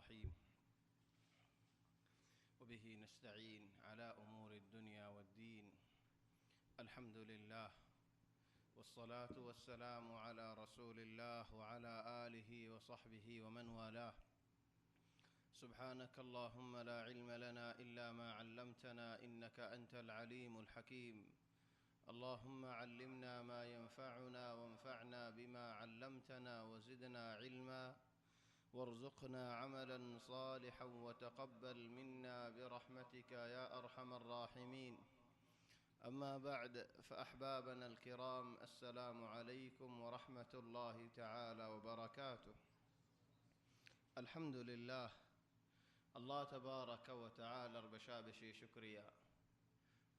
الرحيم وبه نستعين على أمور الدنيا والدين. الحمد لله والصلاة والسلام على رسول الله وعلى آله وصحبه ومن والاه. سبحانك اللهم لا علم لنا إلا ما علمتنا إنك أنت العليم الحكيم. اللهم علمنا ما ينفعنا وانفعنا بما علمتنا وزدنا علما وارزقنا عملا صالحا وتقبل منا برحمتك يا أرحم الراحمين. أما بعد، فأحبابنا الكرام، السلام عليكم ورحمة الله تعالى وبركاته. الحمد لله الله تبارك وتعالى ربشابشي شكريا.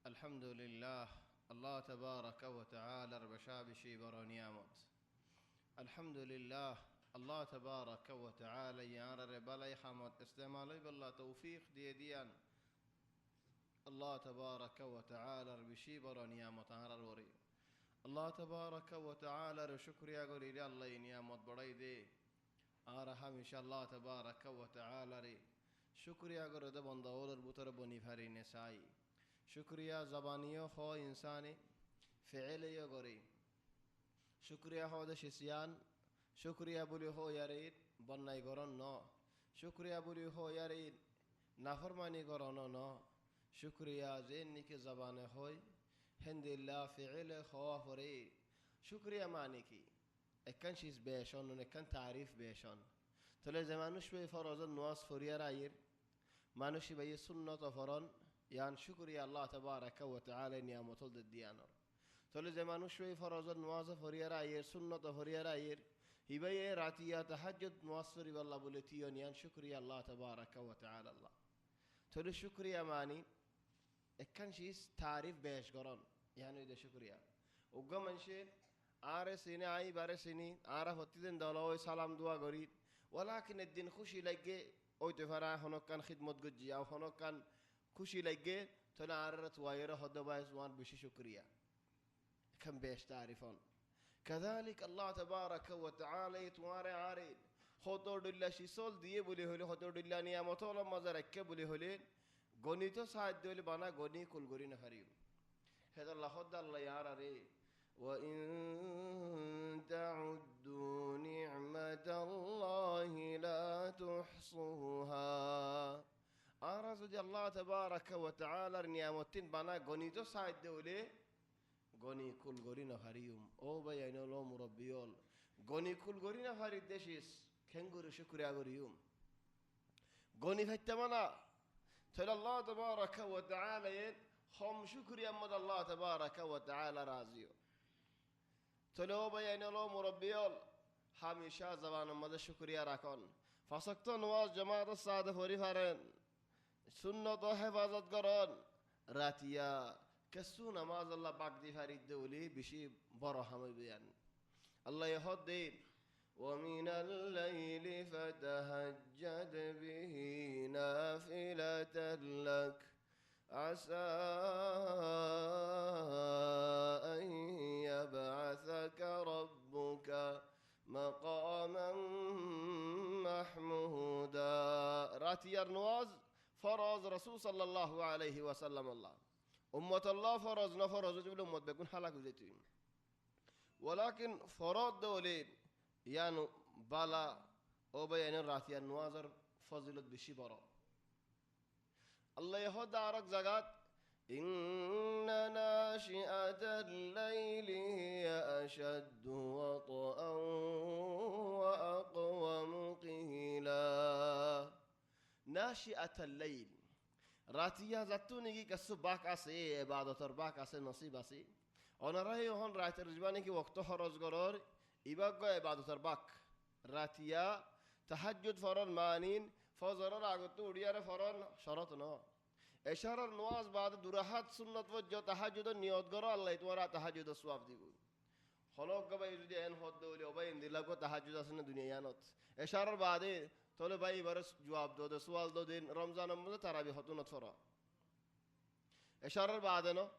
الحمد لله الله تبارك وتعالى ربشابشي برونياموت. الحمد لله الله تبارك وتعالى يارر بلاي حمد استعمالي بالله توفيق ديان الله تبارك وتعالى ربشي برونياموت هارر وري الله تبارك وتعالى شكريا قولي الله ينياموت بري دي آرها إن شاء الله تبارك وتعالى ري شكريا قرد بندور البطر بني فاري نسائي شكريا زبانيو خو إنساني فعلي قري شكريا هو ده شسيان شكريا بولي هو ياريد بناي قرن نو شكريا بولي هو ياريد نافرماني قرن نو شكريا زيني كي زبانه هوي هند الله فعل خو فري شكريا مانيكي اكن شيز بيشون ونكن تعريف بيشون تلا زمانوش بي فرض النواس فريا راير مانوش بي سنة فرن يعني شكريا الله تبارك وتعالى نعمة الديانر تلا زمانوش بي فرض النواس فريا راير سنة فريا راير هبي راتيا تهجد نواصري والله بولتيون يعني شكريا الله تبارك وتعالى الله تلا شكريا ماني اكن شيز تعريف بيش قرن يعني ده شكريا وقمن شيء آرسيني عاي بارسيني عارف وتدين دولوي سلام دعا قريد ولكن الدين خوشي لقى أو تفرع هناك كان خدمة جدّي أو هناك كان خوشي لقى تنا عرّت وايره هذا بايز وان بشي شكريا كم بيش تعرفون كذلك الله تبارك وتعالى يتوارى عارين خطور الله شي سول ديه بولي هولي خطور الله نعمة الله مزارك بولي هولي غنيتو ساعد دولي بنا غني كل غرين هريم هذا الله خد الله يعرى وإن تعدوا نعمة الله لا تحصوها. أرزق الله تبارك وتعالى نعمتين بنا غنيتو ساعد دولي غني كل غرين هريم أو بيان الله مربيول غني كل غرين هري دشيس كنغور شكر أغريوم غني فتمنا تلا الله تبارك وتعالى هم شكر يمد الله تبارك وتعالى رازيو تلو بيان الله مربيول هميشه زبان مد شكريا راكون فسكتو نواز جماعت السادة فوري فارن سنة حفاظت قرن راتيا كسو نماز الله باق دي فارد دولي بشي برحم بيان الله يهدين ومن الليل فتهجد به نافلة لك عسى أن يبعثك ربك مقاما محمودا. راتي النواز فرض رسول صلى الله عليه وسلم الله أمة الله فرض نفرض جبل أمة بيكون حلق زيتين ولكن فرض دولين يعني بالا أو بيان راتي النواز فضلت بشبرا الله يهود عرق زغات إن ناشئة الليل هي أشد وطئا وأقوم قيلا. ناشئة الليل راتيا زتوني كسو باك أسي عبادة باك أسي نصيب أسي أنا رأي هون رات الرجباني كي وقته خرج قرار يبقى عبادة باك راتيا تهجد فرن مانين فزرر عقدتو وديار فرن شرطنا إشارة النواز بعد دراحات سنة وجه تهجد النيوت قرأ الله يتورع تهجد السواف ديقول خلاق قبل يجدي أن خد دولي وبين دلقو تهجد أسنة دنيا نوت إشارة بعد تولي باي برس جواب دو سوال دو دين رمضان مدة ترابي خطو نتفرع إشارة بعدنا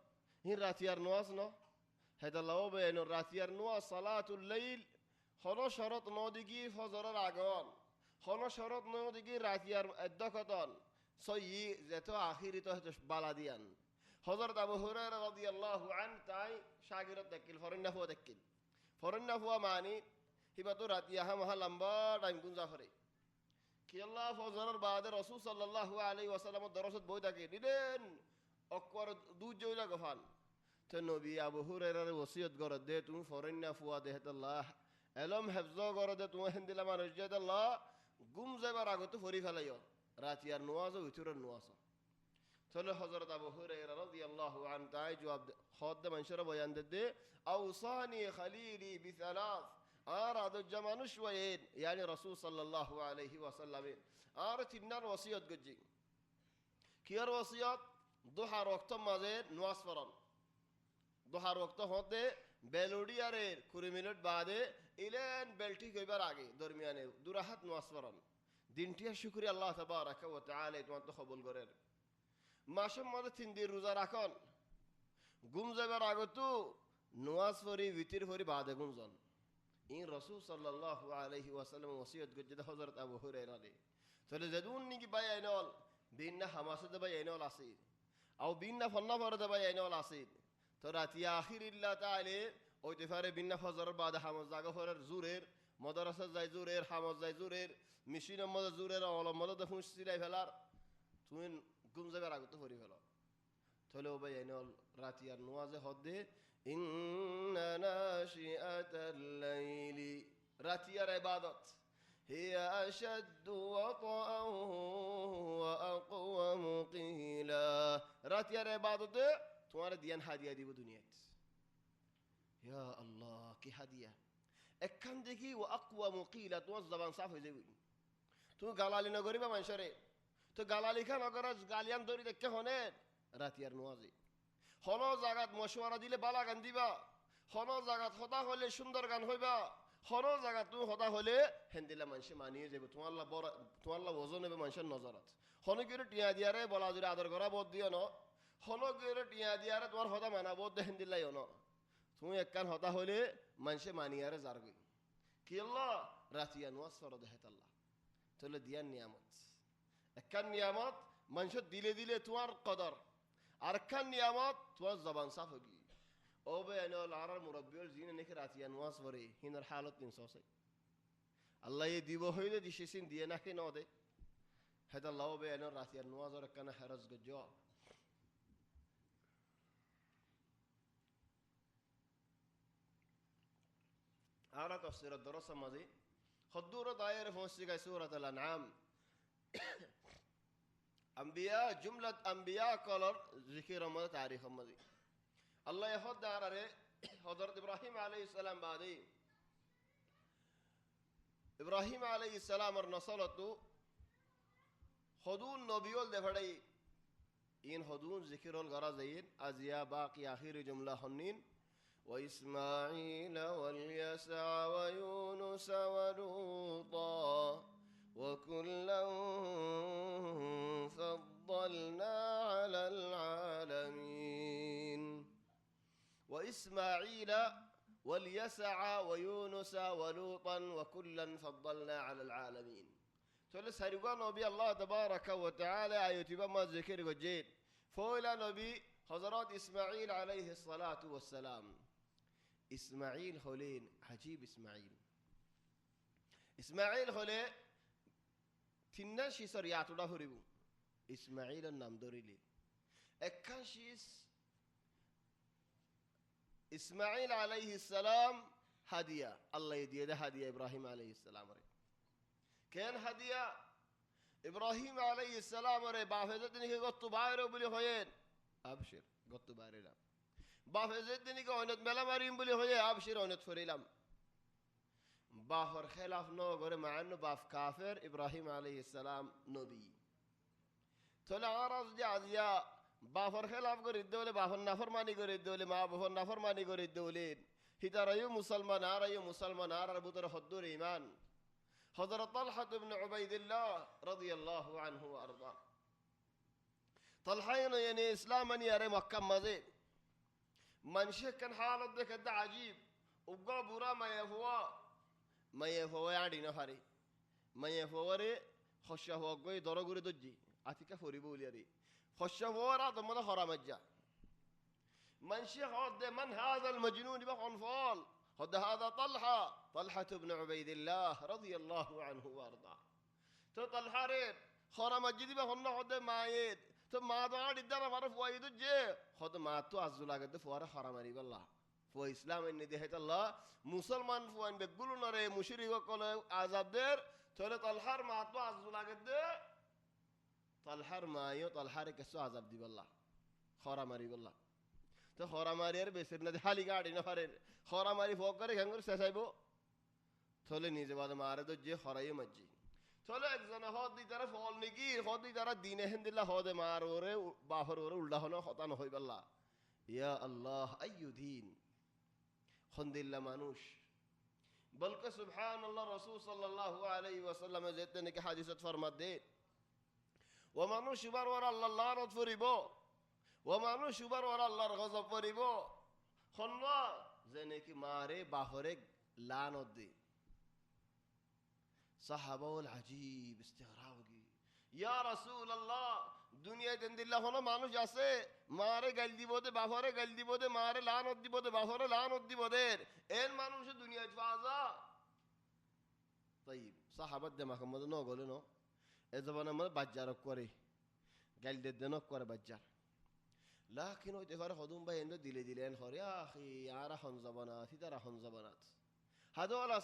هين راتيار نواز نو هذا الله بينو راتيار نواز صلاة الليل خلاص شرط نوديجي فزرر عقوان হন শরৎ নদীকে রাতিয়ার অধ্যক্ষতন সই যেত আখিরি তো বালা দিয়ান হযরত আবু হুরায়রা রাদিয়াল্লাহু আন তাই শাগিরত দেখিল ফরন্না ফুয়া দেখিল ফরন্না ফুয়া মানি হিবাতো রাতিয়া হামহা লম্বা টাইম গুঞ্জা ফরে কিয়াল্লাহ ফজরের বাদে রাসূল সাল্লাল্লাহু আলাইহি ওয়াসাল্লামের দরজত বই থাকে দিলেন অকর দুই জইলা গফান তো নবী আবু হুরায়রার ওসিয়ত গরদ দে তুমি ফরন্না ফুয়া দেহতাল্লাহ এলম হেফজ গরদে তুমি হিন্দিলা মানুষ যেতাল্লাহ গুম যাবার আগত ফরি ফেলাইও রাতিয়ার নোয়াজ উতুরের নোয়াজ তাহলে হযরত আবু হুরায়রা রাদিয়াল্লাহু আন তাই জবাব খদ মানুষের বয়ান দে আওসানি খলিলি বিসালাস আর আদজ মানুষ ওয়াইন ইয়ানি রাসূল সাল্লাল্লাহু আলাইহি ওয়াসাল্লাম আর তিননার ওসিয়ত গজি কিয়ার ওসিয়ত দুহার ওয়াক্ত মাঝে নোয়াজ পড়ন দুহার ওয়াক্ত হতে বেলুডিয়ারের 20 মিনিট বাদে ইলেন বেলটি কইবার আগে দরমিয়ানে দুরাহাত নোয়াজ পড়ন দিনটিয়া শুকরিয়া আল্লাহ তাবারাকা ওয়া তাআলা তোমার তো কবুল করেন মাসের মধ্যে 3 দিন রোজা রাখন গুম যাবার আগতো নোয়াজ পড়ি বিতির পড়ি বাদে গুমজন ইন রাসূল সাল্লাল্লাহু আলাইহি ওয়াসাল্লাম ওসিয়ত গজ্জে হযরত আবু হুরায়রা রে তাহলে যেদুন নিকি বাই আইনল বিননা হামাসে বাই আইনল আছে আও বিননা ফন্না ফরদে বাই আইনল আছে তো রাতিয়া আখির ইল্লাহ তাআলা ওইতে পারে বিননা ফজরের বাদে হামাজ জাগা ফরের জুরের মাদ্রাসা যাই জুরের হামাজ যাই জুরের মিশিনের মধ্যে জুরের অলম মধ্যে ফুঁসিলাই ফেলার তুমি গুম যাবার আগত পড়ি ফেল তাহলে ও বাই আইনল রাতিয়ার নোয়াজে হদে ইন্না নাশিআতাল লাইলি রাতিয়ার ইবাদত হিয়া আশাদ্দু ওয়াতাআন ওয়া আকওয়ামু কিলা রাতিয়ার ইবাদতে তোমার দিয়ান হাদিয়া দিব দুনিয়াত ইয়া আল্লাহ কি হাদিয়া একখান দেখি ওয়া আকওয়ামু কিলা তোমার জবান সাফ হয়ে যাবে তুমি গালালি নগরিবা মানুষরে তো গালালি খান অগর গালিয়ান দরি দেখে হনে রাতিয়ার নোয়াজে হন জাগাত মশওয়ারা দিলে বালা গান দিবা হন জাগাত হতা হলে সুন্দর গান হইবা হন জাগাত তুমি হতা হলে হেন্দিলা মানুষ মানিয়ে যাবে তোমার ওজন হবে মানুষের নজরত হন গিয়ে টিয়া দিয়ারে বলা যদি আদর করা বোধ দিও ন হন গিয়ে টিয়া দিয়ারে তোমার হতা মানা বোধ দে হেন্দিলাই ন তুমি একখান হতা হলে মানুষে মানিয়ারে জারগই কি আল্লাহ রাতিয়া নোয়াজ ফরদ হেতাল্লাহ তাহলে দিয়ার নিয়ামত একখান নিয়ামত মানুষের দিলে দিলে তোমার কদর আর একখান নিয়ামত তোমার জবান সাফ হগি ও বে আইনল আর মুরব্বিয়র জিনে নেখে রাতিয়া নোয়াজ পড়ে হিনার হালত তিনশো আছে আল্লাহ এই দিব হইলে দিশেসিন দিয়ে নাকি ন দে হেতা আল্লাহ বে আইনল রাতিয়ার নোয়াজর একখানা হেরজ গজ্জ আর তাফসীরের দরস মাঝে খদ্দুর দায়ের ফসি গায় সূরাতুল আনআম আম্বিয়া জুমলাত আম্বিয়া কলর জিকির মত তারিখ মাঝে আল্লাহ ইহদ দারারে হযরত ইব্রাহিম আলাইহিস সালাম বাদে ইব্রাহিম আলাইহিস সালামের নসলতু হদুন নবিয়ল দেফাড়াই ইন হদুন জিকিরল গরা যাইন আজিয়া বাকি আখির জুমলা হন্নিন وإسماعيل واليسع ويونس ولوطا وكلا فضلنا على العالمين وإسماعيل واليسع ويونس ولوطا وكلا فضلنا على العالمين تقول سيرقى نبي الله تبارك وتعالى أيتبا ما ذكر وجيد فولا نبي حضرات إسماعيل عليه الصلاة والسلام إسماعيل خلين عجيب إسماعيل خلين تنشي سريعة الله ربو إسماعيل النام دوري لي أكانشيس إسماعيل عليه السلام هدية الله يديه ده هدية إبراهيم عليه السلام ري كان هدية إبراهيم عليه السلام ري بافزتني كي قطو بايرو بلي خوين أبشر قطو بايرو بافزتني كي عنت ملا مريم بلي خوين أبشر عنت فريلام بافر خلاف نو غره مع انه باف كافر ابراهيم عليه السلام نبي طلع عرض جازيا بافر خلاف غره الدوله بافر نافرماني غره الدوله ما بافر نافرماني غره الدوله هترايو مسلمان رايو مسلمان ربطر حضور ايمان حضرت طلحه بن عبيد الله رضي الله عنه وارضاه طلحه يعني اسلاما يا مكه مزه منشك كان حالته كده عجيب وبقى برا ما يفوا ما يفوا يعني نفري মাইয়া ফওয়ারে খসা হওয়া গই দরগুরে দজ্জি আতিকা ফরিব উলিয়ারি খসা হওয়ারা তোমাদের হরামাজ্জা منشي هذا من هذا المجنون بخنفال هذا طلحة بن عبيد الله رضي الله عنه وارضاه تو طلحة ريب خرا مسجد بخنا هذا مايد تو ما دعا لدنا فارف وايد جه هذا ما تو أزولا قد فواره خرا مريب الله فو إسلام إن ده الله مسلمان فوان بقولون نرى مشرك وقال عذاب در تو طلحة ما تو أزولا قد طلحة ما يو طلحة كسو عذاب دي بالله خرا مريب الله তো খরামারিয়ার বেসের না হালি গাড়ি না পারে খরামারি ফোক করে ঘাঙ্গুর শেষাইব থলে নিজে বাদ মারে তো যে খরাই মাজি থলে একজন হদ দি তারা ফল নিকি হদ দি তারা দিনে হেন্দিল্লা হদে মার ওরে বাহর ওরে উল্টা হনো হতান হইবাল্লা ইয়া আল্লাহ আইয়ু দিন খন্দিল্লা মানুষ বলকে সুবহানাল্লাহ রাসূল সাল্লাল্লাহু আলাইহি ওয়াসাল্লাম যেতে নাকি হাদিসত ফরমাত দে ও মানুষ বার ওর আল্লাহ লানত ফরিব ও মানুষ উবার ওর আল্লাহর গজব পড়িব খন্না যে নাকি মারে বাহরে লানত দে সাহাবাউল আজীব ইস্তিগরাব কি ইয়া রাসূলুল্লাহ দুনিয়া দেন্দিল্লাহ হলো মানুষ আছে মারে গাল দিব দে বাহরে গাল দিব দে মারে লানত দিব দে বাহরে লানত দিব দে এর মানুষ দুনিয়ায় ফাজা طيب সাহাবাত দে মাহমুদ ন গলে ন এ জবানা মানে বাজ্জার করে গাল দে দেন করে বাজ্জার لكن هو تفرح خدوم بين دليلين خور يا أخي عارفون زبانات هترى خن زبانات هذول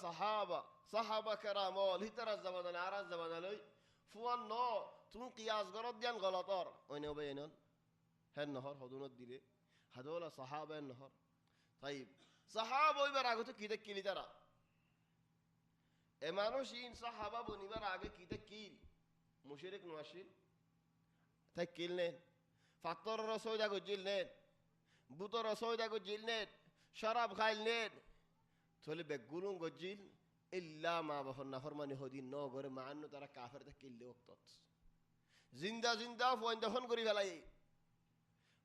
صحابة كرامول هترى الزبان عارف زبان لي فوان نو تون قياس قرط ديان غلطار وين بينون هالنهار خدون الدليل هذول صحابة النهار طيب صحابة يبرعوا كده كيل ترى إمانوشين صحابة بني برعوا كده كيل مشرك نواشين تكيلين فطر رسول داكو جيلنين بوتر رسول داكو جيلنين شراب خايلنين تولي بقولون جو جيل إلا ما بفرنا فرماني هودين نو غوري مع أنه ترى كافر تكيل دي وقتات زندا فوين دفن غوري غلاي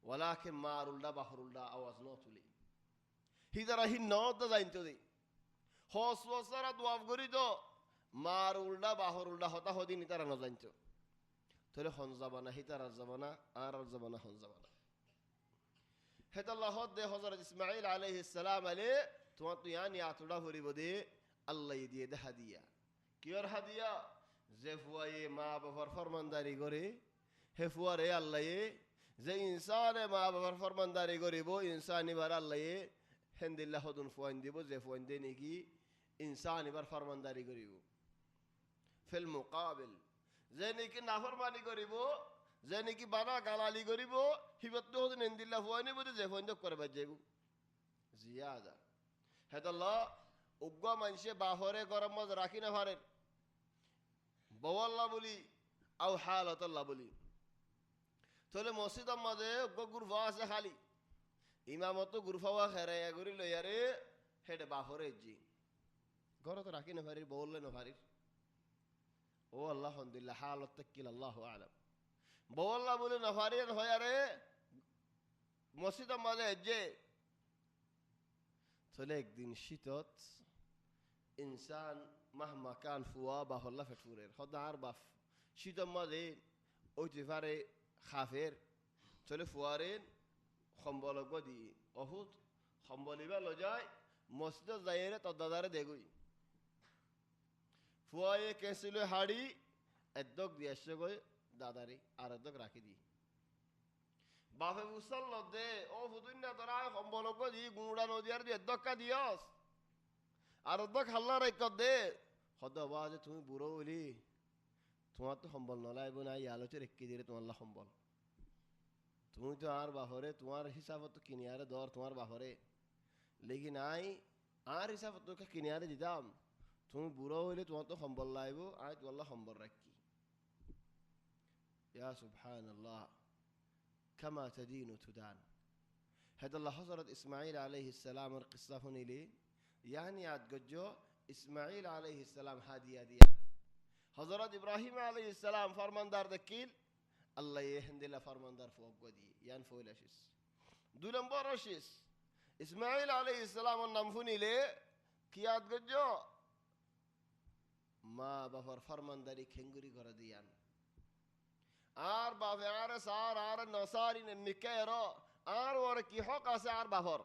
ولكن مار الله بحر الله أواز نوتولي هيدرا هي نوت دا زينتو دي خوص وصرا دواف غوري دو مار الله بحر الله هتا هودين ترى نزينتو تولي خون زبانا هيتر الزبانا آر الزبانا خون زبانا هيت الله خد حضرت إسماعيل عليه السلام عليه توانتو يعني عطولا فري بدي الله يديه ده هدية كيور هدية زفواي ما بفرمانداري غوري هفواري الله يه زي إنسان ما بفرمانداري غوري بو إنساني بار الله يه هند الله خدون فوان دي بو زفوان ديني كي إنساني بار فرمانداري غوري بو في المقابل زينيكي نافرماني غريبو زينيكي بانا غالالي غريبو هيبتو هدن اندلا فواني بودي زيفون دو كور بجيبو زيادة هذا الله اقوى منشي باهوري غرم مز راكي نفارين بوالله بولي او حالة الله بولي تولي مسجد مده اقوى غرفة آسي خالي امامتو غرفة وخيرا يا غري لو ياري هيد باهوري جي غرط راكي نفارين بوالله نفارين او الله الحمد لله حال التكل الله اعلم بوالله بولي نفارين هو ياري مسجد مده جي تولي دين شيتوت انسان مهما كان فوابه الله فتفورير خد عربف شيتو مده او تفاري خافير تولي فوارين خمبالو قدي اهود خمبالي بلو جاي مسجد زايره تدادار ديگوي فوائے کیسلو ہاڑی ادوک دیشے گوئے داداری آر ادوک راکی دی بافے وصل لو دے او فدوینہ درائی خمبولو کو دی گونڈا نو دیار دی ادوک کا دیوس آر ادوک حلہ رکھو دے خدا آواز تمہیں برو ولی تمہاں تو خمبول نولائی بنائی یالو چے رکھی دیرے تمہاں اللہ خمبول تمہیں تو آر باہورے تمہار حسابت تو کنیارے دور تمہار باہورے لیکن آر حسابت تو کنیارے جدام تمہیں برا ہوئے تو تو خمبل لائبو آج واللہ خمبل رکھی یا سبحان اللہ كما تدين تدان هذا الله حضرت إسماعيل عليه السلام القصة هني لي يعني عاد جوجو إسماعيل عليه السلام هادي حضرت إبراهيم عليه السلام فرمان دار دكيل الله يهند له فرمان دار فوق ودي ينفو لشيس دولم برشيس إسماعيل عليه السلام النمفوني لي كياد جوجو মা বাবার ফরমানদারি খেঙ্গুরি করে দিয়ান আর বাপে আর সার আর নসারি নিকের আর ওর কি হক আছে আর বাপর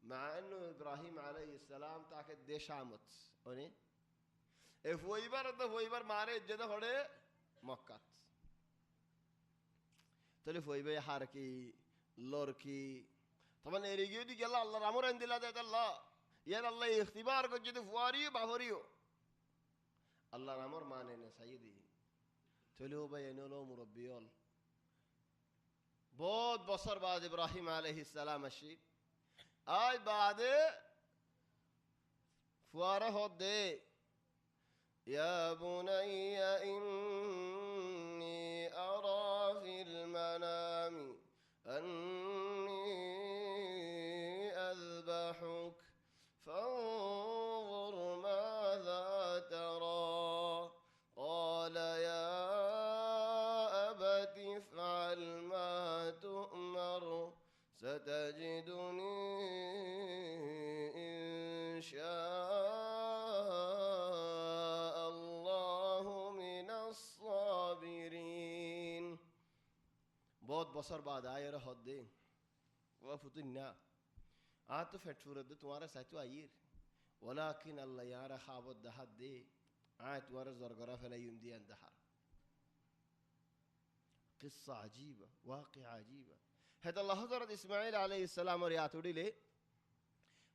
মা ইন্নু ইব্রাহিম আলাইহিস সালাম তাকে দেশামত উনি এ ফইবার মারে ইজ্জত হড়ে মক্কাত তাহলে ফইবে হার কি লর কি তখন এরিগিয়ে দি গেল আল্লাহর আমর আইন দিলা দেয় আল্লাহ ইয়ার আল্লাহ ইখতিবার করছে তো ফুয়ারিও বাফরিও আল্লাহর আমর মানে না সাইদি তাহলে ও ভাই এনে মুরব্বী হল বহুত বছর বাদ ইব্রাহিম আলাইহিস সালাম আসি আজ বাদে ফুয়ারা হদ দে ইয়া বুনাইয়া ইন্নী আরা ফিল মানামি أني أذبحك فانظر ماذا ترى قال يا أبت افعل ما تؤمر ستجدني إن شاء الله من الصابرين बहुत बसर बाद आए और हद दे वह फुतुन्ना आ तो फटफुरद तुम्हारे साथ तो आयर वलाकिन अल्लाह यार खाबत दहद दे आ तुम्हारे ज़रगरा फलायुन दिया अंदहार किस्सा अजीब वाक़िआ अजीब है तो अल्लाह हज़रत इस्माइल अलैहिस्सलाम और यातुड़ी ले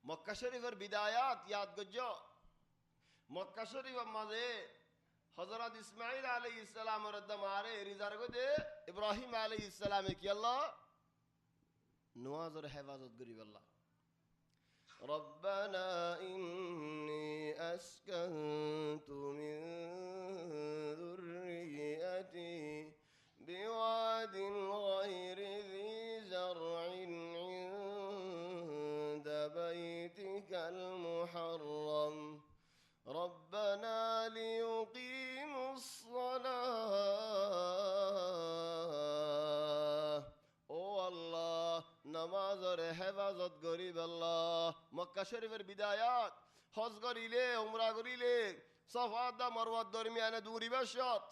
मक्का शरीफ और बिदायात याद गज्जो मक्का शरीफ मज़े हजरत इस्माइल अलैहिस्सलाम और दमारे रिज़ारगो दे इब्राहिम अलैहिस्सलाम की अल्लाह नवाज और हिफाजत करी अल्लाह रब्बना इन्नी अस्कंतु मिन ذُرِّيَّتِي बिवादिन गैरि ذी ज़र्'इन इंद बैतिकल मुहर्रम ربنا ليقيموا الصلاة ও আল্লাহ নামাজের হেফাজত করিব আল্লাহ মক্কা শরীফের বিদায়াত হজ করিলে উমরা করিলে সাফা দা মারওয়া দরমিয়ানে দূরি বসত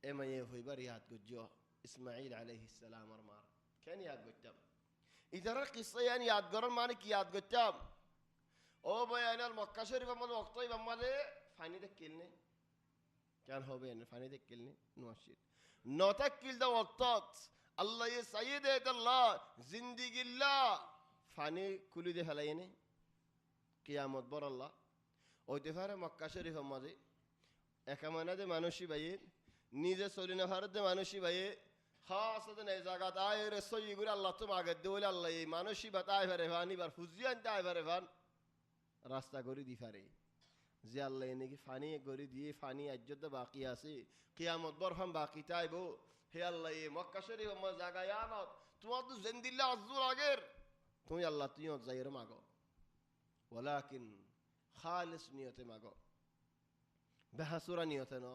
এময়ে হইবার ইয়াদ গুজ্জো ইসমাঈল আলাইহিস সালাম আর মার কেন ইয়াদ গুজ্জাম ইদারা কিসসা ইয়ানি ইয়াদ করার মানে কি ইয়াদ গুজ্জাম ও বয়ানাল মক্কা শরীফ আমাদের ওয়াক্তই বাম্মালে ফানি দেখিলনে কেন হবে না ফানি দেখিলনে নওয়াশিদ নতাকিল দা ওয়াক্তত আল্লাহ ইয়ে সাইয়্যিদ আল্লাহ জিন্দেগিল্লাহ ফানি কুলি দে ফেলাইনে কিয়ামত বর আল্লাহ ওইতে পারে মক্কা শরীফ আমাদের একামানা দে মানুষই ভাইয়ে নিজে চলি না ভারত দে মানুষই ভাইয়ে খাস এই জায়গাত আয় রে সই করে আল্লাহ তো মাগে দেওলে আল্লাহ এই মানুষই বাতায় পারে ফানি বার ফুজিয়ান তাই পারে ফান রাস্তা করে দি পারে যে আল্লাহ নাকি ফানি করে দিয়ে ফানি আজ্জত বাকি আছে কিয়ামত বরহম বাকি তাইব হে আল্লাহ এই মক্কা শরীফ আমার জায়গায় আনত তোমার তো জিন্দিল্লাহ আজুর আগের তুমি আল্লাহ তুইও যাইর মাগো ওয়ালাকিন খালিস নিয়তে মাগো বেহাসুরা নিয়তে ন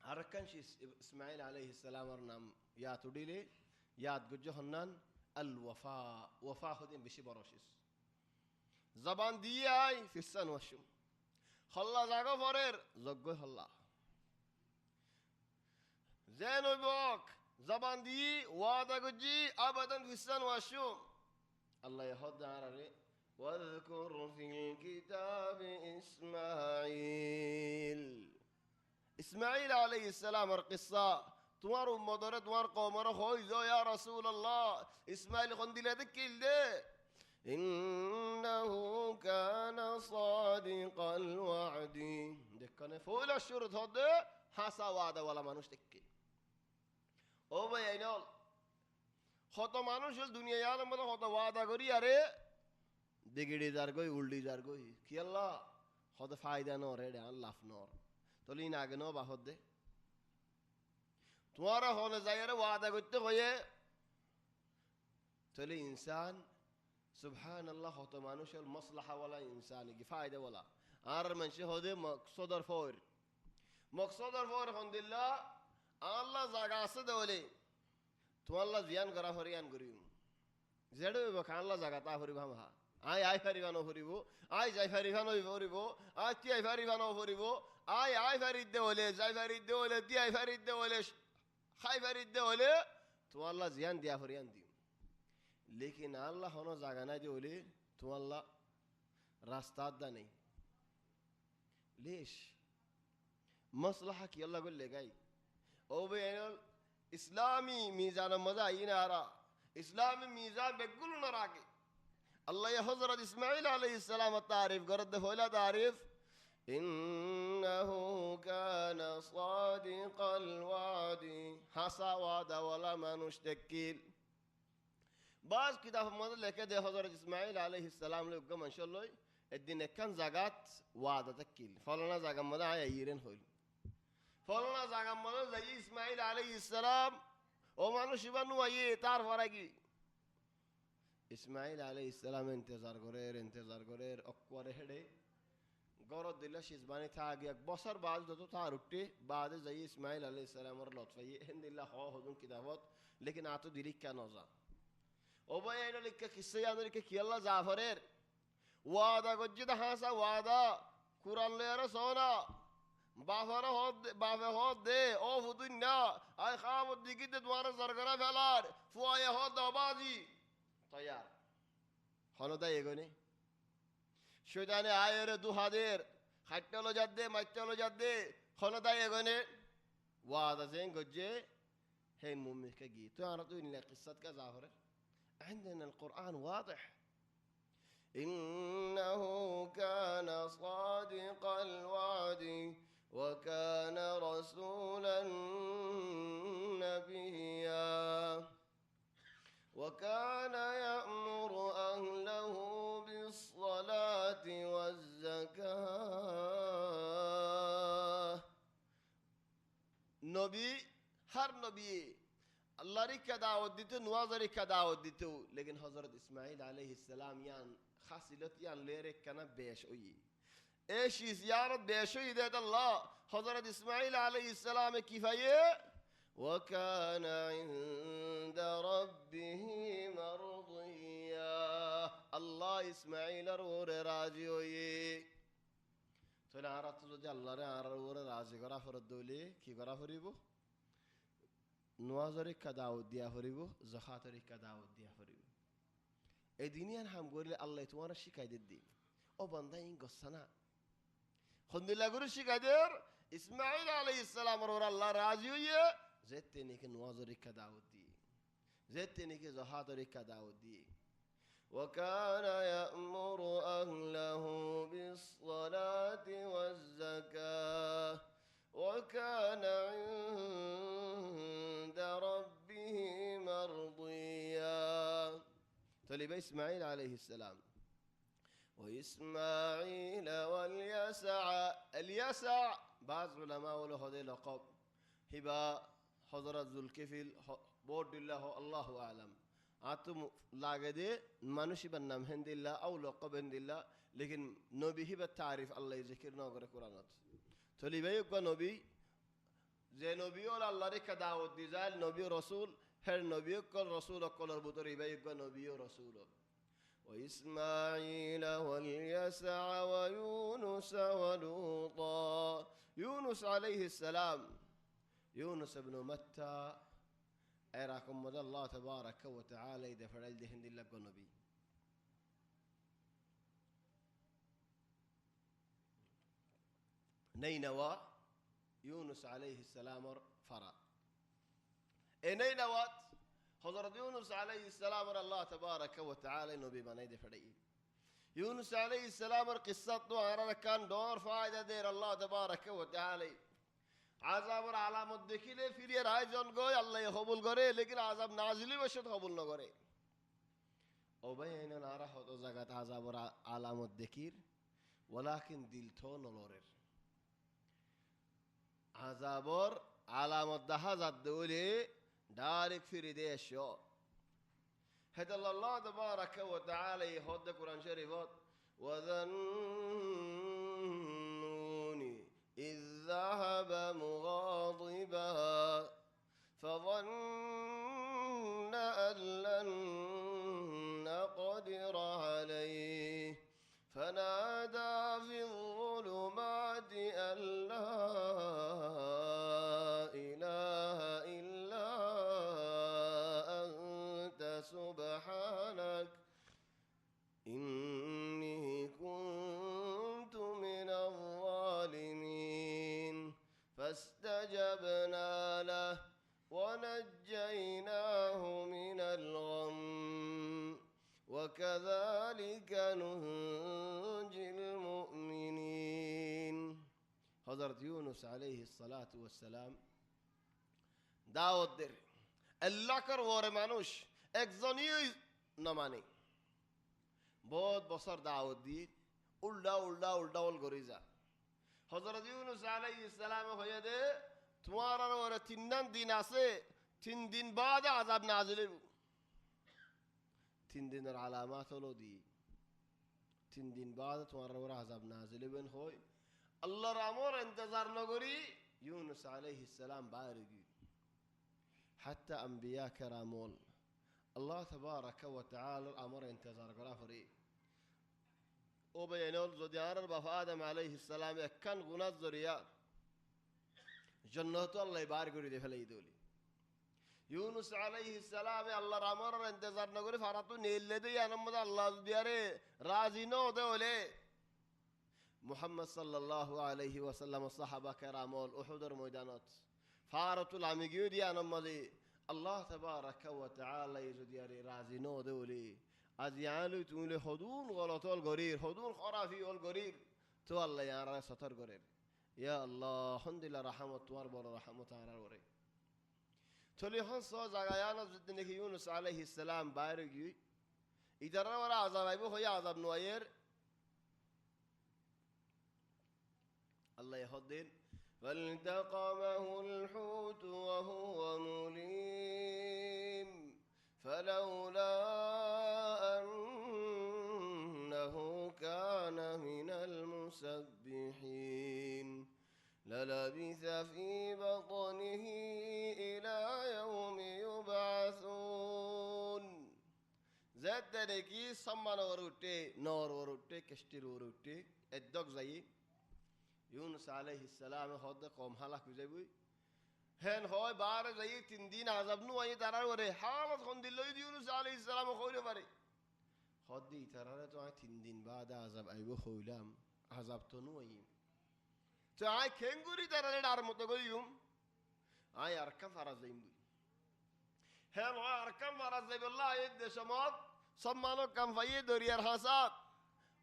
আরকান ইসমাঈল আলাইহিস সালামের নাম ইয়াদ উডিলে ইয়াদ গুজ্জো হন্নান আল ওয়াফা ওয়াফা হদিন বেশি বড়শিস জবান দিয়ে আই ফিসান ওয়াসুম হল্লা জাগো পরের যজ্ঞ হল্লা যেন বক জবান দিয়ে ওয়াদা গুজি আবাদান ফিসান ওয়াসুম আল্লাহ হদ আরে واذكر في الكتاب إسماعيل إسماعيل عليه السلام القصة তোমার উম্মতরে তোমার কওমরে কই যো ইয়া রাসূলুল্লাহ ইসমাঈল কোন দিলে দেখিল দে ইন্নাহু কানা সাদিকাল ওয়াদি দেখনে ফুল শুরুত হদে হাসা ওয়াদা ওয়ালা মানুষ দেখকে ও ভাই আইনল কত মানুষ দুনিয়া ইয়ার মধ্যে কত ওয়াদা করি আরে দিগিড়ি যার গই উল্ডি যার গই কি আল্লাহ কত ফায়দা নরে আল্লাহ নর তলি না আগে ন বাহদ দে তোমারা হলে যাইরে ওয়াদা করতে কয়ে তাহলে ইনসান সুবহানাল্লাহ হত মানুষের মাসলাহাওয়ালা ইনসান কি ফায়দাওয়ালা আর মানুষ হদে মকসদর ফর আলহামদুলিল্লাহ আল্লাহ জায়গা আছে দেওয়ালে তো আল্লাহ জিয়ান করা হরিয়ান করিম জেডে আল্লাহ জায়গা তা হরি ভামহা আই ফারিবানো ফুরিব আই যাই ফারিবানো ফুরিব আই তিয়াই ফারিবানো ফুরিব আই ফারিদে হলে যাই ফারিদে হলে তিয়াই ফারিদে হলে খাই ফারিদে হলে তোমার আল্লাহ জিয়ান দিয়া ফরিয়ান দিম লেকিন আল্লাহ হনো জায়গা নাই যে হলে তোমার আল্লাহ রাস্তার দা নেই লেশ মসলাহা কি আল্লাহ করলে গাই ও বেনল ইসলামী মিজান মজা ইনারা ইসলামী মিজান বেগুল না রাগে আল্লাহ হযরত ইসমাঈল আলাইহিস সালাম তারিফ করতে হইলা তারিফ ইন্নাহু কানা সাদিকাল ওয়াদি হাসা ওয়াদা ওয়ালা মানুষ তাকিল বাস কিতাব মধ্যে লেখে দে হযরত ইসমাঈল আলাইহিস সালাম লোক মাশাআল্লাহ একদিন একখান জায়গাত ওয়াদা তাকিল ফলানা জায়গা মধ্যে আইরেন হইল ফলানা জায়গা মধ্যে যাই ইসমাঈল আলাইহিস সালাম ও মানুষ ইবানু আইয়ে তারপরে কি ইসমাঈল আলাইহিস সালাম ইন্তজার করে অক্করে হেডে গরদ দিলা সিজবানি থাকি এক বছর বাদ যত তার উঠতে বাদে যাই ইসমাঈল আলাইহিস সালামের লতফাই হিন্দিল্লাহ হদুন কিতাবত লেকিন আতো দিরিকা নজা ও ভাই এটা লিখে কিসে আমাদেরকে কি আল্লাহ জাফরের ওয়াদা গজ্জিদা হাসা ওয়াদা কুরআন লেরা সোনা বাফে হদ দে ও হুদুন না আই খামত দিকিতে তোমার সরগরা ফেলার ফুয়ায়ে হদ আবাজি তৈয়ার হলদা এগোনে শয়তানে আয়ের দুহাদের খাট্টালো যাদ্দে মাইটালো যাদ্দে হলদা এগোনে ওয়াদা জেন গজ্জে هين ممك جي تعرضوا إلى قصة كزافرة عندنا القرآن واضح إنه كان صادق الوعد وكان رسولا نبيا وكان يأمر أهله بالصلاة والزكاة نبي हर नबी अल्लाह री क्या दावत दी तो नवाज़री क्या दावत दी तो लेकिन हज़रत इस्माइल अलैहिस्सलाम यान खासिलत यान लेरे कना बेश हुई ऐश ज़ियारत बेश हुई दे अल्लाह हज़रत इस्माइल अलैहिस्सलाम किफ़ाये वकान इंद रब्बिही मर्दिया अल्लाह इस्माइल रोरे राजी हुई तो ना आरा तो जो अल्लाह रे आरा रोरे राजी करा फरदोले की करा फरीबो नवाज़री का दावत दिया फरीबो ज़खातरी का दावत दिया फरीबो ए दुनिया हम गोरे अल्लाह तुम्हारा शिकायत दी ओ बंदा इन गुस्सा खुंदिला गुरु शिकायत इस्माइल अलैहिस्सलाम और अल्लाह राजी हुई है ज़ेते ने के नवाज़री का दावत दी ज़ेते ने के ज़खातरी का दावत दी وكان يأمر أهله بالصلاة والزكاة وكان عند ربه مرضيا طلب إسماعيل عليه السلام وإسماعيل واليسع اليسع بعض علماء له هذا لقب هبا حضرت ذو الكفل بورد الله أعلم आतुम लागे दे मानुषी बननाम हिंदिल्ला औ लक़ब हिंदिल्ला लेकिन नबी ही बतारीफ अल्लाह ज़िक्र ना करे कुरानत तो लिबाई को नबी जे नबी और अल्लाह रे कदावत दिजाल नबी रसूल हर नबी को रसूल को लरबुत लिबाई को नबी और रसूल وإسماعيل واليسع ويونس ولوطا يونس عليه السلام يونس بن متى أراكم مد الله تبارك وتعالى إذا فرد هند الله النبي نينوى يونس عليه السلام فرا نينوى حضرت يونس عليه السلام الله تبارك وتعالى نبي من إذا فرد يونس عليه السلام قصة نوع كان دور فائدة دير الله تبارك وتعالى عذاب علامت देखिले फिर ये राय जन गए अल्लाह ये कबूल करे लेकिन आज़ाब नाज़िली वशत कबूल न करे ओ भाई इन्हें नारा हो तो जगत आज़ाब علامت देखिर वलाकिन दिल तो नलोरेर आज़ाब علامت दहा ज़द्दोले डारिक फिर देशो هذا الله تبارك وتعالى يهود القرآن شريفات وذنوني إذ ذهب مغاضبا فظن أن لن نقدر عليه فنادى في الظلمات أن لا إله إلا أنت سبحانك إني كنت من الظالمين فاستجبنا له ونجيناه من الغم وكذلك ننجي المؤمنين. حضرت يونس عليه الصلاة والسلام দাওয়াত দের আল্লাহর ওরে মানুষ একজনই না মানে বহুত বছর দাওয়াত দি উল্টা উল্টা উল্টা উল করে যা হযরত ইউনূস আলাইহিস সালাম হয়ে দে তোমার ওরে 3 দিন আছে 3 দিন বাদ আযাব নাযিল হইব 3 দিনের আলামত হলো দি 3 দিন বাদ তোমার ওরে আযাব নাযিল হইবেন হয় আল্লাহর আমর ইন্তজার নগরী ইউনূস আলাইহিস সালাম বাইরে গিয়ে حتى أنبياء كرامون الله تبارك وتعالى الأمر انتظار غرافري وبينول زديار البفا آدم عليه السلام كان غنات ذريات جنة الله يبارك له فلي دولي يونس عليه السلام الله الأمر انتظار نقول فراتو نيل دي أنا مد الله دياره رازينو دولي محمد صلى الله عليه وسلم الصحابة كرامون أحد الميدانات فارت العميقيو دي أنا مالي الله تبارك وتعالى يزدياري رازينو دولي أزيانو تقولي حدون غلطو الغرير حدون خرافي الغرير تو الله يارا ستر غرير يا الله الحمد لله رحمة توار بر رحمة على الوري تولي خان صو زغايانا زدنك يونس عليه السلام بارغي إذا ورا عذاب أيبو هي عذاب نوير الله يهدين فالتقمه الحوت وهو مليم فلولا أنه كان من المسبحين للبث في بطنه إلى يوم يبعثون زاد لكي سمان وروتي نور وروتي كشتير وروتي الدق زي يونس عليه السلام خد قوم هلاك بجيبوي هن هوي بار زي 3 দিন عذاب نو اي ترى وري حالت خند الله يونس عليه السلام خويله باري خدي ترى تو 3 দিন بعد عذاب ايبو خويلام عذاب تو نو اي تو اي كنغوري ترى دار متو گيوم اي اركم فرض زيم هن هو اركم فرض زي بالله يد شمات سمانو كم فاي دوريار حساب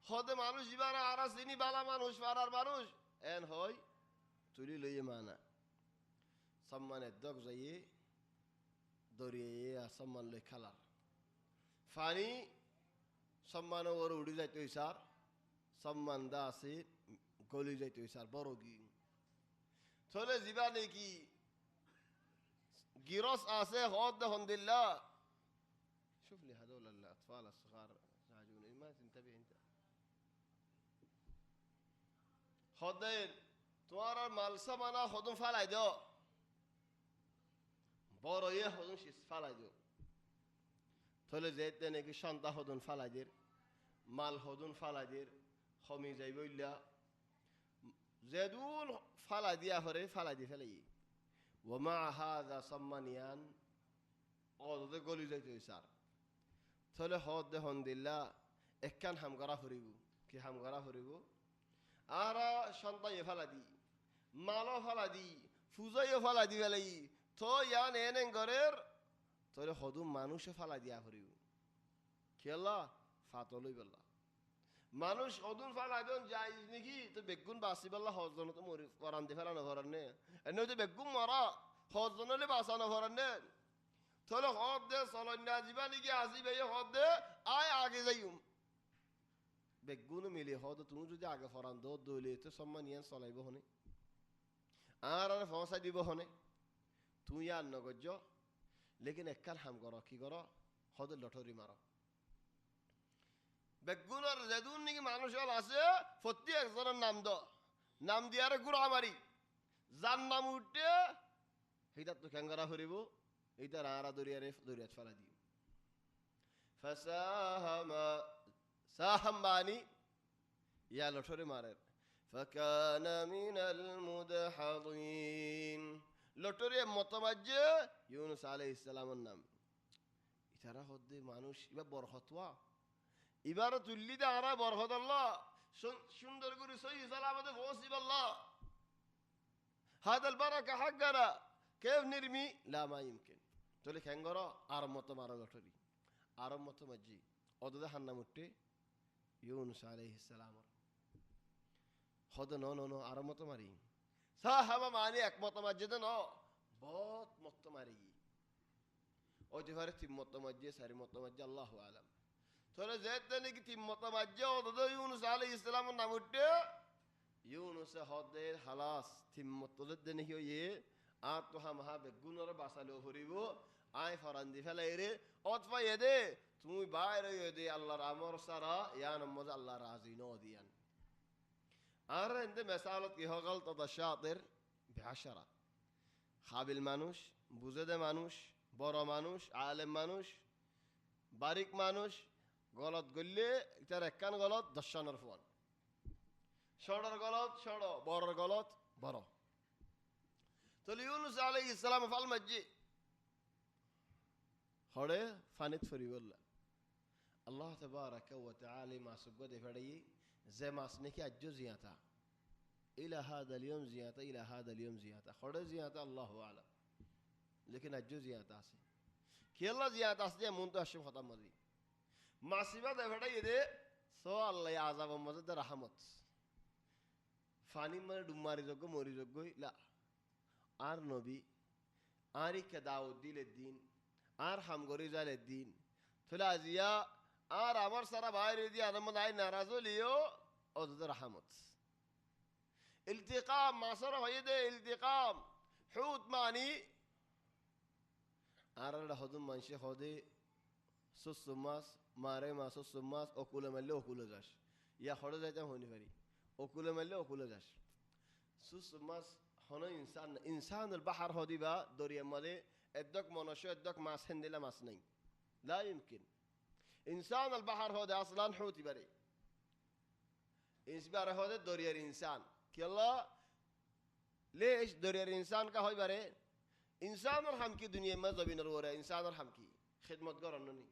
خود মানুষ জীবনে আরা চিনি বালা মানুষ পারার মানুষ এন হয় তুলি লইয়ে মানা সম্মানের দক যাইয়ে দরিয়ে সম্মান লই খালার ফানি সম্মান ওর উড়ি যাইতে হইসার সম্মান দা আছে গলি যাইতে হইসার বড় গি চলে জীবনে কি গিরস আছে হদ আলহামদুলিল্লাহ شوف لي هذول الاطفال الصغار يزعجوني ما تنتبه انت خدين توار مالسا مانا خدون فالاي دو بورو يه خدون شيس فالاي دو تولي زيت دنيكي شانتا خدون فالاي دير مال خدون فالاي دير خمي زيبو إلا زيدون فالاي دي أفري فالاي دي فالاي ومع هذا صمانيان قوضو دي قولي زيتو يسار تولي خود دي هند الله اكان هم غرافريبو كي هم غرافريبو আরা সন্তায় ফালাদি মালো ফালাদি ফুজাইও ফালাদি ফেলাই তো ইয়ান এনেন গরের তোরে হদুম মানুষে ফালা দিয়া করিব খেলা ফাতলই বললা মানুষ হদুম ফালা দেন জায়েজ নাকি তো বেগুন বাসি বললা হজন তো মরি করান দে ফেলানো করানে এনে তো বেগুন মারা হজনলে বাসানো করানে তোলে হদ দে সলন্না জীবানি কি আসিবে হদ দে আয় আগে যাইম বেগুনো মিলে হদ তুমি যদি আগে ফরান দো দলে তো সম্মান ইয়ান চলাইব হনে আর আর ফসা দিব হনে তুই আর নগজ লেকিন এককাল হাম কর কি কর হদ লটরি মার বেগুনোর যেদুন নাকি মানুষ আছে প্রতি একজনের নাম দ নাম দিয়ার গুড়া মারি যার নাম উঠে সেইটার তো ক্যাঙ্গারা হরিব এইটার আরা দরিয়ারে দরিয়াত ফেলা দিও সাহাম বানি ইয়া লঠরে মারের ফাকানা মিনাল মুদহাদিন লটরে মতমাজ্জে ইউনুস আলাইহিস সালামের নাম ইতারা হদ্দে মানুষ ইবা বরহতওয়া এবার তুললি দে আরা বরহত আল্লাহ সুন্দর করে সহি সালামতে পৌঁছিব আল্লাহ হাদাল বারাকা হাক্কানা কেফ নিরমি লা মা ইমকিন তোলে খেঙ্গর আর মত মারা লটরি আর মত মাজ্জি অদদা হান্না মুট্টে ইউনুস আলাইহিস সালাম হদ ন ন ন আর মত মারি সাহাবা মানি এক মত মাজ্জে ন বহুত মত মারি ওই যে ঘরে তিন মত মাজ্জে সারি মত মাজ্জে আল্লাহু আলাম তোলে যেতে নাকি তিন মত মাজ্জে অদদা ইউনুস আলাইহিস সালাম নাম উঠে ইউনুস হদে হালাস তিন মত দে নাকি ওই আর তো হামহা বেগুনর বাসালো হরিব আয় ফরান্দি ফেলাই রে অতফা এদে তুমি বাইরে এদে আল্লাহর আমর সারা ইয়ান মজ আল্লাহ রাজি ন দিয়ান আর এতে মেসালত কি হগল তদা শাতির বিআশরা কাবিল মানুষ বুঝেদে মানুষ বড় মানুষ আলেম মানুষ বারিক মানুষ গলত গল্লে এটার একখান গলত দশানোর ফোন ষড়র গলত ষড় বড়র গলত বড় তো ইউনুস আলাইহিস সালাম ফাল মজ্জি হড়ে ফানিত ফরি বললা আল্লাহ তাবারাকা ওয়া তাআলা মা সুগদে ফড়াই যে মাস নাকি আজ্জো জিয়াতা ইলা হাদাল ইয়ম জিয়াতা ইলা হাদাল ইয়ম জিয়াতা হড়ে জিয়াতা আল্লাহু আলাম লেকিন আজ্জো জিয়াতা আছে কি আল্লাহ জিয়াতা আছে এমন তো আসে খতম মজি মাসিবা দে ফড়াই দে সো আল্লাহ আযাব মজদ রহমত ফানি মানে ডুমারি যোগ্য মরি যোগ্য লা আর নবী আরি কে দাউদ দিলে দিন আর হামগরি জালে দিন তাহলে আজিয়া আর আমার সারা বাইরে দিয়ে আদমদ আই নারাজ হলিও অযদ রহমত ইলতিকাম মাসর হয়ে দে ইলতিকাম হুত মানি আর হদুম মানসে হদে সুসুমাস মারে মা সুসুমাস অকুলে মারলে অকুলে যাস ইয়া হড়ে যাইতাম হনি পারি অকুলে মারলে অকুলে যাস সুসুমাস হনো ইনসান ইনসানুল বাহার হদিবা দরিয়া মধ্যে এদক মনুষ্য এদক মাছ হেন্দিলা মাছ নাই লা ইমকিন ইনসান আল বাহার হদে আসলান হতি পারে ইসবার হদে দরিয়ার ইনসান কি আল্লাহ লেশ দরিয়ার ইনসান কা হই পারে ইনসানর হাম কি দুনিয়া মে জবিনর ওরে ইনসানর হাম কি খিদমত করন নি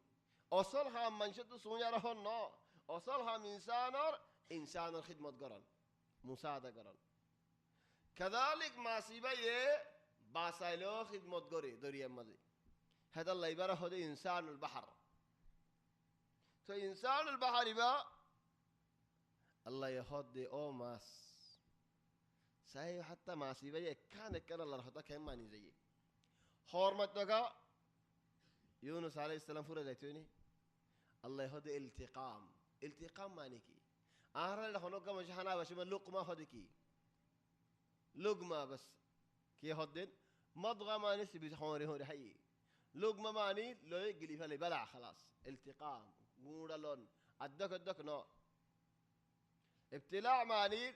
অসল হাম মানুষ তো সুনিয়ার হন ন অসল হাম ইনসানর খিদমত করন মুসাআদা করন কাযালিক মাসিবা এ বাসাইলো খিদমত করে দরিয়ার মাঝে হেদাল লাইবারা হদে ইনসানুল বাহার তো ইনসানুল বাহার ইবা আল্লাহ হদে ও মাস সাই হাত্তা মাসিবা একখান একখান আল্লাহর হতা খেম মানি যাই হরমত নগা ইউনুস আলাইহিস সালাম ফুরে যাইতো নি আল্লাহ হদে ইলতিকাম মানে কি আর হনকা মশহানা বাসিমা লুকমা হদে কি লুকমা বাস কি হদেন مضغة ما نسبي حوري هوري حي لقمة ماني لو يقلي فلي بلع خلاص التقام قولا لون الدك نو ابتلاع ماني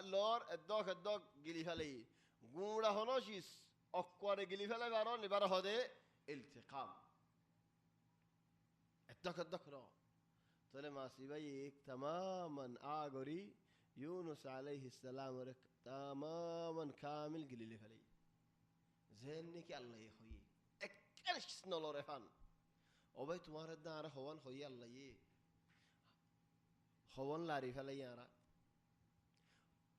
لور الدك قلي فلي قولا هنوشيس أقوار قلي فلي بارون لبارا هده التقام الدك نو طلع ما سيبيك تماما آغري يونس عليه السلام تماما كامل قلي فلي زين كي الله يخوي اكلش نلو رفان وبي تمہارے دار خوان خوي الله يي خوان لاري فلا يارا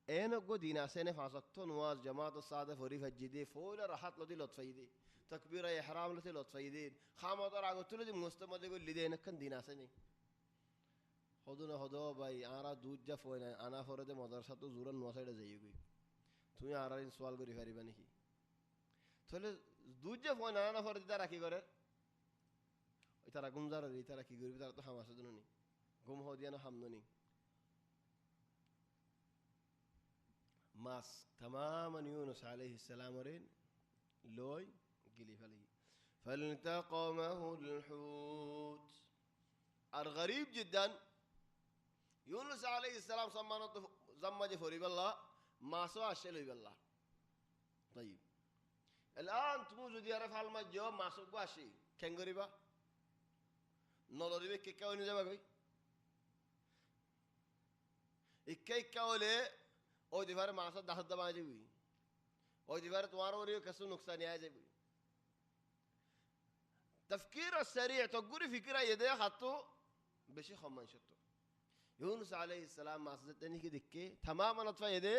اين کو دینا سے نے فاسقتو نواز جماعت الساده فوری فجدي فول راحت لدي لطفيدي تكبير احرام لدي لطفيدي خامد راغتل دي مستمد کو لدين كن دینا سے نہیں خودنا خدا باي آرا دود جفونا انا فرد مدرسه تو زورن نوسيده جايگوي তুমি আর আর সওয়াল করি পারিবা নাকি তাহলে দুজে ফোন আনা ফর তারা কি করে ওই তারা গুমজার রে তারা কি করবে তারা তো হামাসে দুনো নি গুম হ দিয়া না হামনো নি মাস تماما يونس عليه السلام رين لوي قلي فلي فالتقمه الحوت الغريب جدا يونس عليه السلام سمانه زمجه فوري بالله ما سوا شلوي بالله طيب الآن تموزو دي رفع المجو ما سوق واشي كان غريبا نظري بك كوني زبا كوي ইক্কা হলে ওই দিবারে মাছের দাহার দাম আয় যাবি ওই দিবারে তোমার ওরিও কিছু নুকসানি আয় যাবি তফকির সারিয়া তগুরি ফিকিরা এদে হাতো বেশি সম্মান সত্য ইউনুস আলাইহিস সালাম মাছের তেনিকে দেখকে তামামান অতফা এদে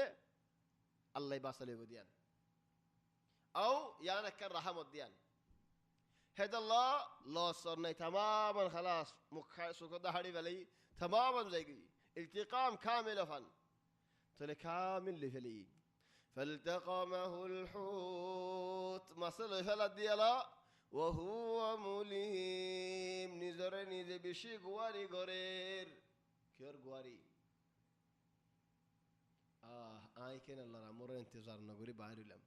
আল্লাহ বাসালে দিয়ান আও ইয়ান একর রাহমত দিয়ান هذا الله لا صرنا تماما خلاص سكوت هاري بلي تماما زي التقام كامل فن تلي كامل لفلي فالتقمه الحوت مصل فلد ديالا وهو مليم نزرني ذي بشي قواري قرير كير قواري آي كان الله رامور انتظار نقولي بعير لم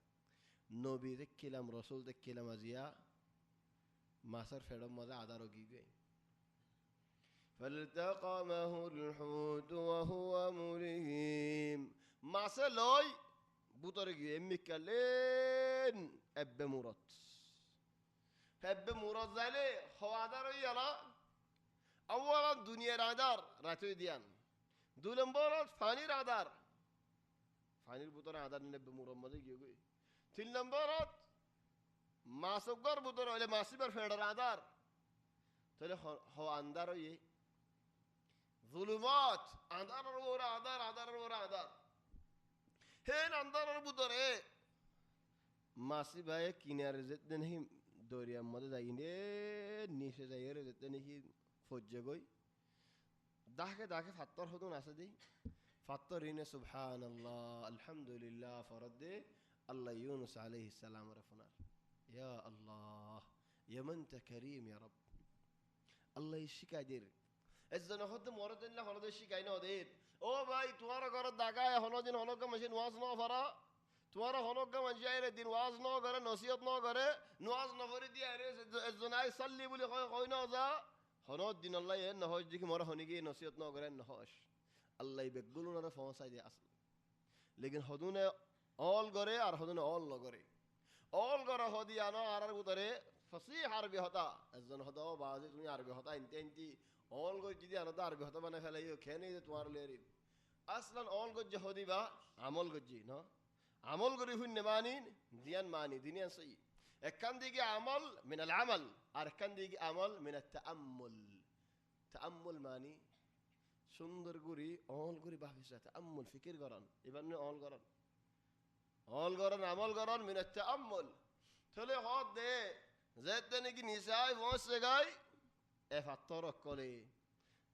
نبي ذك كلام رسول ذك كلام أزياء মাছের ফেড়ম মজা আদারও গিয়ে فالتقمه الحوت وهو مليم মাছে লই বুতরে গিয়ে এমিকালেন এববে মুরত যাইলে হওয়াদার ইয়ালা আওয়ালা দুনিয়ার আদার রাতুই দিয়ান দুই নম্বরত ফানির আদার ফানির বুতরে আদার নেবে মুরত মজা গিয়ে তিন নম্বরত মাসুকর বুতর হইলে মাসিবার ফেডার আদার তাহলে হওয়া আন্দার হইয়ে জুলুমাত আদারের ওরা আদারের ওরা আদার হেন আন্দারের বুতরে মাসি ভাই কিনারে যেতে নাকি দরিয়ার মধ্যে যাইনে নিচে যাইয়ে যেতে নাকি ফজ্জে গই দাকে ফাত্তর হতুন আছে দি ফাত্তর ইনে সুবহানাল্লাহ আলহামদুলিল্লাহ ফরদ দে আল্লাহ ইউনুস আলাইহিস সালাম রফনার يا الله يا من انت كريم يا رب الله يشكي دير اذا نخد مرد الله هنود الشكاي نو دير او ভাই তোমার ঘর দাগায় হনদিন হনক মেশিন ওয়াজ ন ফরা তোমার হনক মঞ্জাইরে দিন ওয়াজ ন করে নসিহত ন করে নওয়াজ ন করে দি আরে জনাই সাল্লি বলি কই ন যা হনদ দিন আল্লাহ এ নহজ দেখি মর হনিগে নসিহত ন করে নহস আল্লাহ বেগুলো না ফসাই দে আসল লেকিন হদুনে অল করে আর হদুনে অল ন করে অল করা হদি আনো আর বুতরে ফসিহ আরবি হতা একজন হতো বাজে তুমি আরবি হতা ইনতে অল গজ যদি আনো আরবি হতা মানে ফেলাইও খেনে যে তোমার লেরি আসলান অল গজ হদি বা আমল গজি ন আমল করি হুন মানিন দিয়ান মানি দিনিয়ান সই একখান দিকে আমল মিনাল আমল আর একখান দিকে আমল মিনাত তাআম্মুল মানি সুন্দর গুরি অল গুরি ভাবিসা তাআম্মুল ফিকির করন এবার অল গরন আমল গরন মিনাত তাআম্মুল তাহলে হদ দে যেতে নাকি নিসাই পৌঁছে গাই এ ফাত্তর করে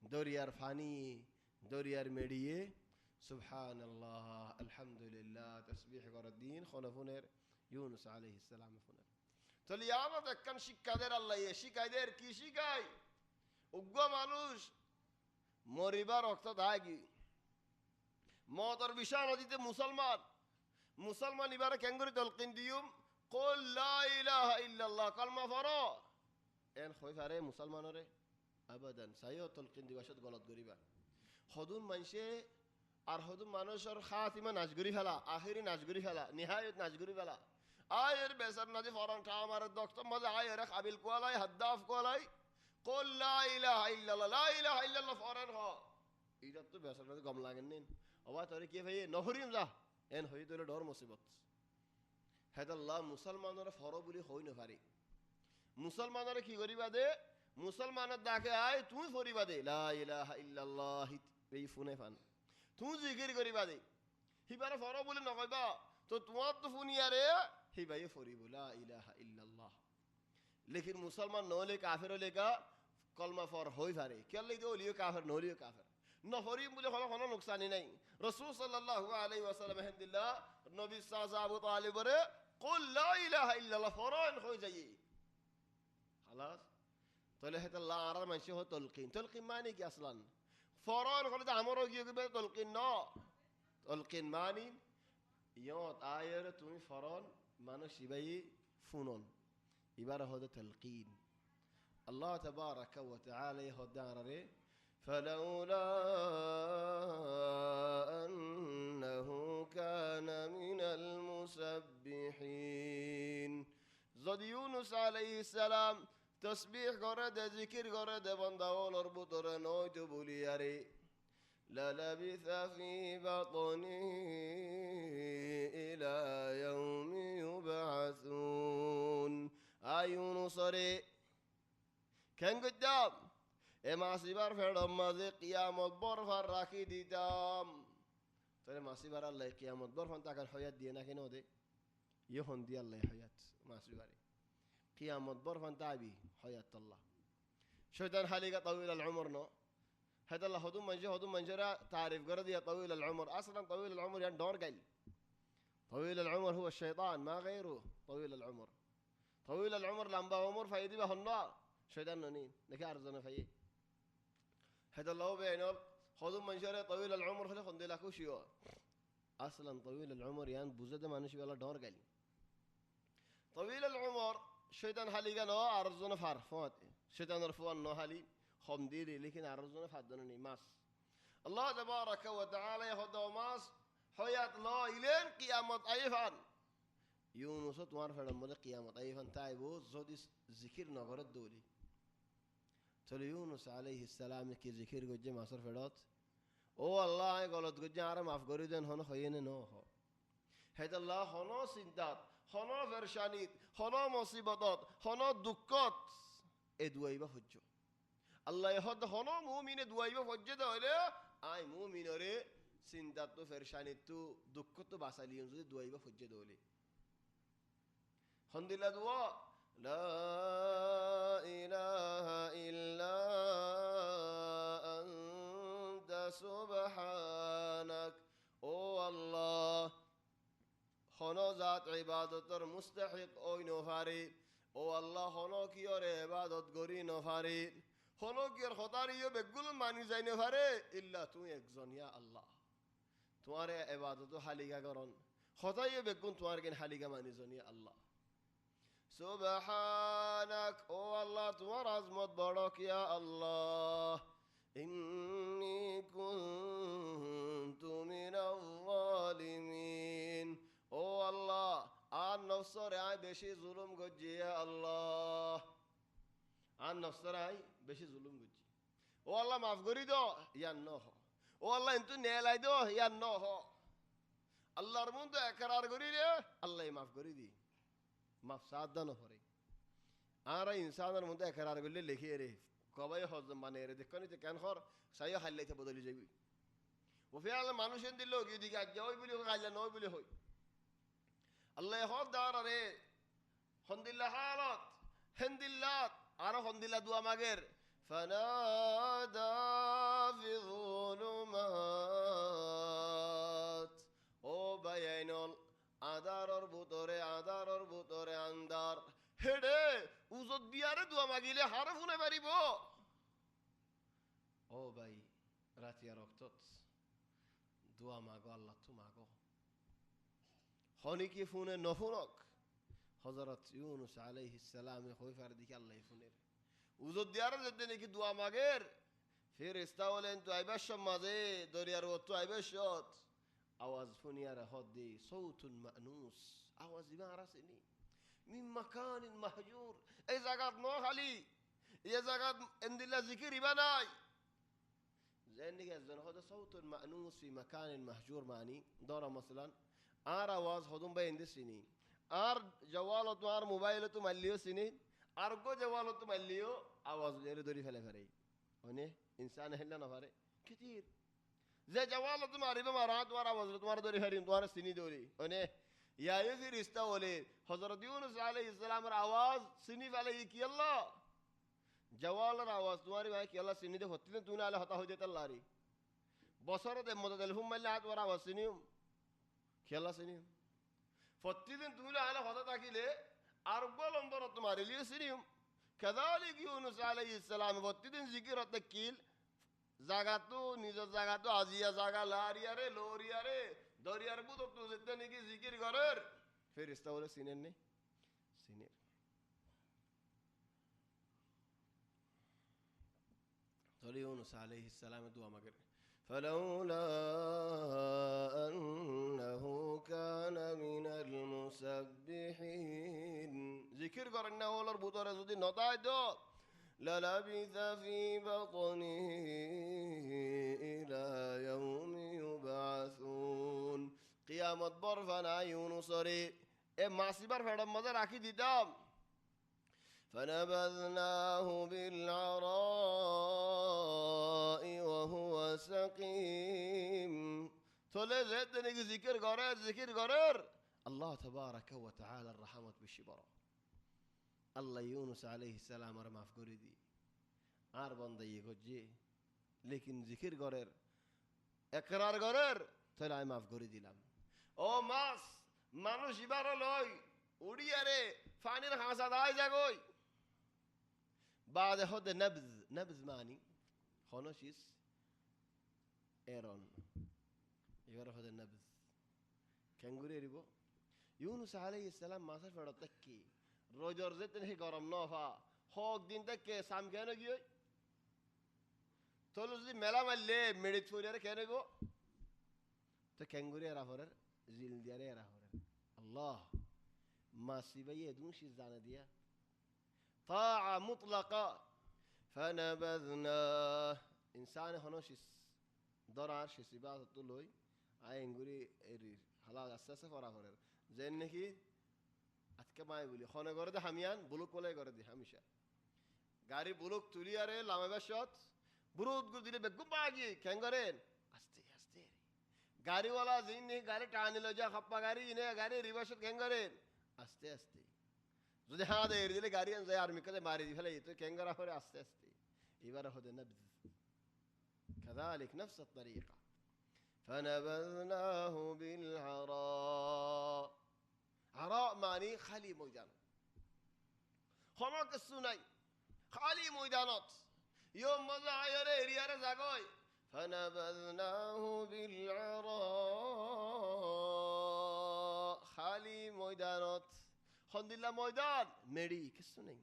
দরিয়ার ফানি দরিয়ার মেডিয়ে সুবহানাল্লাহ আলহামদুলিল্লাহ তাসবিহ করার দিন খনফুনের ইউনুস আলাইহিস সালাম ফুনের তাহলে ইয়ামত একখান শিক্ষাদের আল্লাহ এ শিখাইদের কি শিখাই উগ্র মানুষ মরিবার রক্ত দাগি মতর বিষয় নদীতে মুসলমান ইবারে কেঙ্গুরি তলকিন দিউম কুল লা ইলাহা ইল্লাল্লাহ কালমা ফরো এন হই পারে মুসলমানরে আবাদান সাইও তলকিন দিবাসত গলত করিবা হদুন মানসে আর হদুন মানুষের খাতিমা নাজগুরি ফেলা আখিরি নাজগুরি ফেলা নিহায়ত নাজগুরি ফেলা আয়ের বেসার নাজি ফরান কা আমার দক্তর মজা আয়ের কাবিল কোয়ালাই হাদ্দাফ কোয়ালাই কুল লা ইলাহা ইল্লাল্লাহ ফরান হ ইটা তো বেসার নাজি গম লাগেন নিন অবা তোরে কি ভাই নহরিম যা এন হই তোলে ডর মুসিবত হেদাল্লাহ মুসলমানরা ফর বলি হই না পারি মুসলমানরা কি করিবা দে মুসলমানের ডাকে আয় তুই ফরিবা দে লা ইলাহা ইল্লাল্লাহ এই ফোনে ফান তুই জিকির করিবা দে হিবারে ফর বলি নকইবা তো তোমার তো ফুনিয়ারে হিবাই ফরিব লা ইলাহা ইল্লাল্লাহ লেকিন মুসলমান নহলে কাফের লেকা কলমা ফর হই পারে কেলে দে ওলিও কাফের নহলিও কাফের নহরিম বলে কোনো নুকসানি নাই রাসূল সাল্লাল্লাহু আলাইহি ওয়াসাল্লাম হাদিল্লাহ নবী সাল্লাল্লাহু আবু তালিবরে কুল লা ইলাহা ইল্লাল্লাহ ফরান হই যাই خلاص তাহলে হেতা লা আরার মানসি হ তলকিন মানে কি আসলান ফরান হলে তো আমারও গিয়ে গবে তলকিন মানে ইয়ত আয়ের তুমি ফরান মানে শিবাই ফুনন ইবারে হদে তলকিন আল্লাহ তাবারাক ওয়া তাআলা হদারে فلولا أنه كان من المسبحين যদি ইউনুস আলাইহিস সালাম তাসবিহ করে দে জিকির করে দে বান্দা ওলর ভিতরে নয়তো বলি আরে للبث في بطنه إلى يوم يبعثون يونس ري كان قدام ما سيبر فرم مازي قيامت بور فراكي ديتام ترى ما سيبر الله قيامت بور فانتا كان حياة دينا كنو دي يهون دي الله حياة ما سيبر قيامت بور فانتا بي حياة الله شيطان حاليقة طويل العمر نو هذا الله هدوم منجرة تعرف قرد يا طويل العمر أصلا طويل العمر يعني دور قل طويل العمر هو الشيطان ما غيره طويل العمر طويل العمر لما عمر فايدي به النار شيطان نين نكار زنا فيه هذا الله بينه هدوم منجرة طويل العمر خلي خندي لك وشيو أصلا طويل العمر يعني بوزده ما نشوف الله دور قل طويل العمر شيطان حاليقة نو أرزنا فارفات شيطان رفوان نو حالي خمديري لكن أرزنا فادنني ماس الله تبارك وتعالى يهدى ماس حياة الله إلين قيامة أيفان يونس توار فلما قيامة أيفان تايبو زودي ذكر نغرد دولي تلو يونس عليه السلام كي ذكر قد جمع صرف فلات او الله قالت قد جمع معف قريدين هنو خيين نوخو هيدا الله هنو سندات هنو فرشانيت هنو مصيبتات هنو دكات ادوائي بفجو الله يهد هنو مؤمن ادوائي بفجو ولا آي مؤمن ري سندات تو فرشانيت تو دكات تو باساليون زي ادوائي بفجو دولي الحمد لله دعاء لا إله إلا أنت سبحانك او الله خنا ذات عبادتر مستحق اوی نفرید او الله خنا کیار عبادت گری نفرید خنا کیار خداییو به گل مانی زین نفره الا تو یکزن یا الله تواره عبادتو حلیگا کرن خداییو به گل تواره کن حلیگا مانی زن یا الله سبحانك او الله توار عظمت بارك يا الله إني كنت من الظالمين او الله عن نفسر آي بشي ظلم گجي يا الله عن نفسر آي بشي ظلم گجي او الله معاف گري دو يا نوه او الله انتو نيلاي دو يا نوه الله رمون دو اقرار گري دي الله معاف گري دي مفساد دانو هوري آرا إنسان المنتهى اقرار گري لكي ري كوباي حوزن ماني ري دكاني تكان خور سايو حليته بدولي جيبي وفعلا مانوشن دي لوگ يدي قاعد جاوي بلي وقاعد نوي بلي هوي الله يخوض دارا ري هند الله حالات هند الله أنا هند الله دوا مغير فنادى في الظلمات او بينول আদারর ভিতরে আন্দার হেডে উজত বিয়ারে দোয়া মাগিলে হারে ফুনে পারিব ও ভাই রাতিয়া রক্তত দোয়া মাগো আল্লাহ তো মাগো হনি কি ফুনে নফুনক হযরত ইউনুস আলাইহিস সালাম কই ফার দিকে আল্লাহ ফুনের উজত দিয়ারে যদি নাকি দোয়া মাগের ফেরেশতা বলেন তো আইবাস মাঝে দরিয়ার তো আইবাসত আওয়াজ ফুনিয়ারে হদ্দি صوت مأنوس আওয়াজ ইমারা সিনি من مكان مهجور এই জায়গাত নো খালি এই জায়গাত এন্দিলা জিকির ইবানাই زين جزن هذا صوت مأنوس في مكان مهجور معني دورة مثلا آواز هدوم بين دي سنين جوالة موبايلة مليو سنين جو جوالة مليو آواز غير دوري فلا فري هني إنسان هلا نفري كتير زي جوالة معرفة مرات آواز دوري فريم سنين دوري هني يا يثير استولي حضرت يونس عليه السلام آواز سنين فلا يكي الله جوال آواز تمہاری بھائی کہ اللہ سنی دے ہوتی دیں تو نے اللہ ہتا ہو دیتا اللہ ری بصرت مدد الہم ملی آت ورا وسنیم کہ اللہ سنیم فتی دیں تو نے اللہ ہتا تاکی لے ارگل انبر تمہاری لیے سنیم كذلك يونس عليه السلام فتی دیں ذکر تکیل زاگاتو نیزت زاگاتو عزیہ زاگا لاریہ رے لوریہ رے دوریہ رے بودو تو زدنے کی ذکر کرر پھر استولے سنین نے سنیر يونس عليه السلام دعا مگر فلولا أنه كان من المسبحين ذكر قرنا ولا ربط رزود نطايد للبث في بطنه إلى নিয়ামত বরফানা ইউনুসরে এ মাসিবার ফেডম মধ্যে রাখি দিতাম فنبذناه بالعراء وهو سقيم থলে যেতে নাকি জিকির করার আল্লাহ তাবারাকা ওয়া তাআলার রহমত বেশি বড় আল্লাহ ইউনুস আলাইহিস সালাম আর মাফ করে দি আর বান্দা ইয়ে করছে লেকিন জিকির করার একরার করার তাহলে আমি মাফ করে দিলাম ও মাস মানুষ ইবার লই উড়িয়ারে ফানির হাসা দাই যাগই بعد هذا نبذ معني خنوشيس ايرون يغرف هذا النبذ كان يقول يريبو يونس عليه السلام ما صار فرد تكي روجر زيت نهي قرم نوفا هوك دين تكي سام كانو جيوي تولوز دي ملا ملي ميديت فورير كانو جو تو كان يقول يرافورر زيل ديار يرافورر الله ما سيبيه دونشي زانا ديا طاعة مطلقة فنبذناه إنسان هنوشيس دورار شسيبات الطلوي عينغوري إيري خلاص أساسا فرا فرا زين نكي أتكلم يقولي خانة قرده هميان بلوك ولا قرده هميشة غاري بلوك تولياره لامه بشوت برود قديله بقوم باجي كنغرين أستي غاري ولا زين نكي غاري تاني لجا خبّا غاري إنه غاري ريباشت كنغرين أستي যদি হ্যাঁ দে এর দিলে গাড়ি আন যায় আর্মি কাছে মারি দি ফেলে তো ক্যাঙ্গারা করে আস্তে আস্তে এবারে হতে নবজ كذلك نفس الطريقة فنبذناه بالعراء عراء معني خالي ميدان خماك السناي خالي ميدانات يوم مزا عيره رياره زاغوي فنبذناه بالعراء خالي ميدانات خندilla ময়দান মেডি কিছু নেই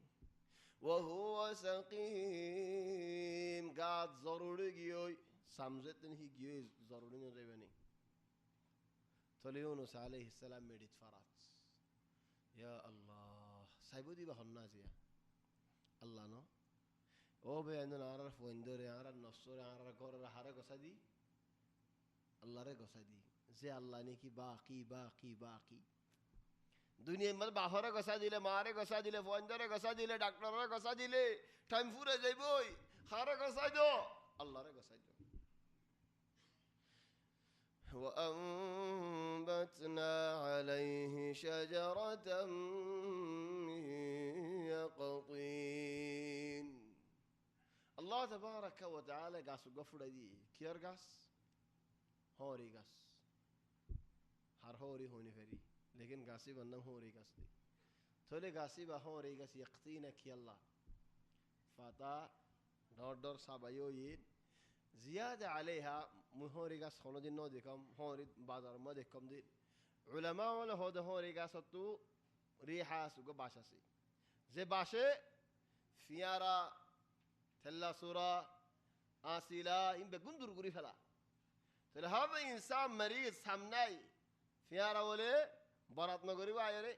وهو سقيم গাছ জরুরি গিয়ে সামজেতেন হি গিয়ে জরুরি না যাবেনি তলে ইউনুস আলাইহিস সালাম মেডিত ফারাত ইয়া আল্লাহ সাইবুদি বা হন্না জিয়া আল্লাহ নো ও বে আন্দন আর ফন্দরে আর নসরে আর গরে হারে গসাদি আল্লাহরে গসাদি যে আল্লাহ নেকি বাকি দুনিয়ার মধ্যে বাহরে গসা দিলে মারে গসা দিলে ফন্দরে গসা দিলে ডাক্তাররে গসা দিলে টাইম ফুরে যাইবই হারে গসাই দো আল্লাহরে গসাই দো وأنبتنا عليه شجرة من يقطين الله تبارك وتعالى قاس غفر دي كير قاس هوري قاس هر هوري هوني فري लेकिन गासी बंदम हो रही गस थोले गासी बा हो रही गस यकीन कि अल्लाह फाता डॉर साबायो ये जियादा عليها हो रही गस होनो दिन नो देखम हो रही बाजार में देखम दे उलमा वाला हो रही गस तो रिहा सुगो बाशा से जे बाशे फियारा थल्ला सूरा आसिला इन बेगुंदुर गुरी फला तो हर इंसान मरीज सामनाई फियारा वाले برات نقولي وايري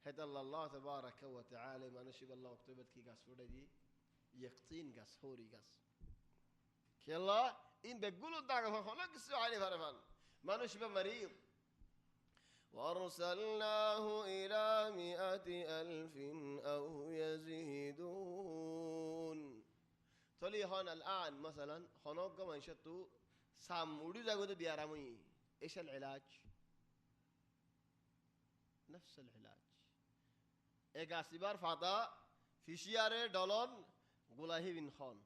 هذا الله تبارك وتعالى ما نشيب الله اكتبت كي قاس فردي يقطين قاس هوري قاس كي الله إن بيقولوا دعوة فخلاص قصوا عليه فرفان ما نشيب مريض وأرسلناه إلى 100,000 أو يزيدون تولي هون الآن مثلا هناك ما يشتو سامودي زاغود بيارامي إيش العلاج نفس العلاج اگاسیبار فاتا فیشیاره دالون گلاهی بن خان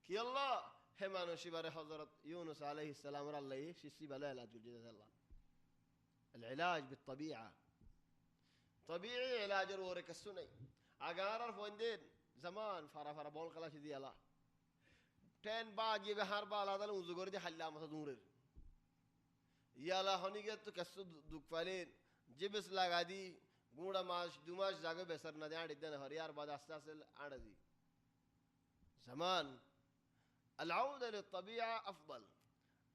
کی الله همانوشی بر حضرت يونس عليه السلام را الله شيسي بلا علاج جديد الله العلاج بالطبيعه طبيعي علاج ورك السني اگر فوندين زمان فرا بول خلاص دي الله تن باجي بهر بالا دل وزغور دي حلا مصدور يلا هنيگه تو كسو دكفالين جبس لگا دی گوڑا ماش دوماش جاگه بسر نہ دیاں دن ہریار بعد اساس اڑدی زمان العودة للطبيعة أفضل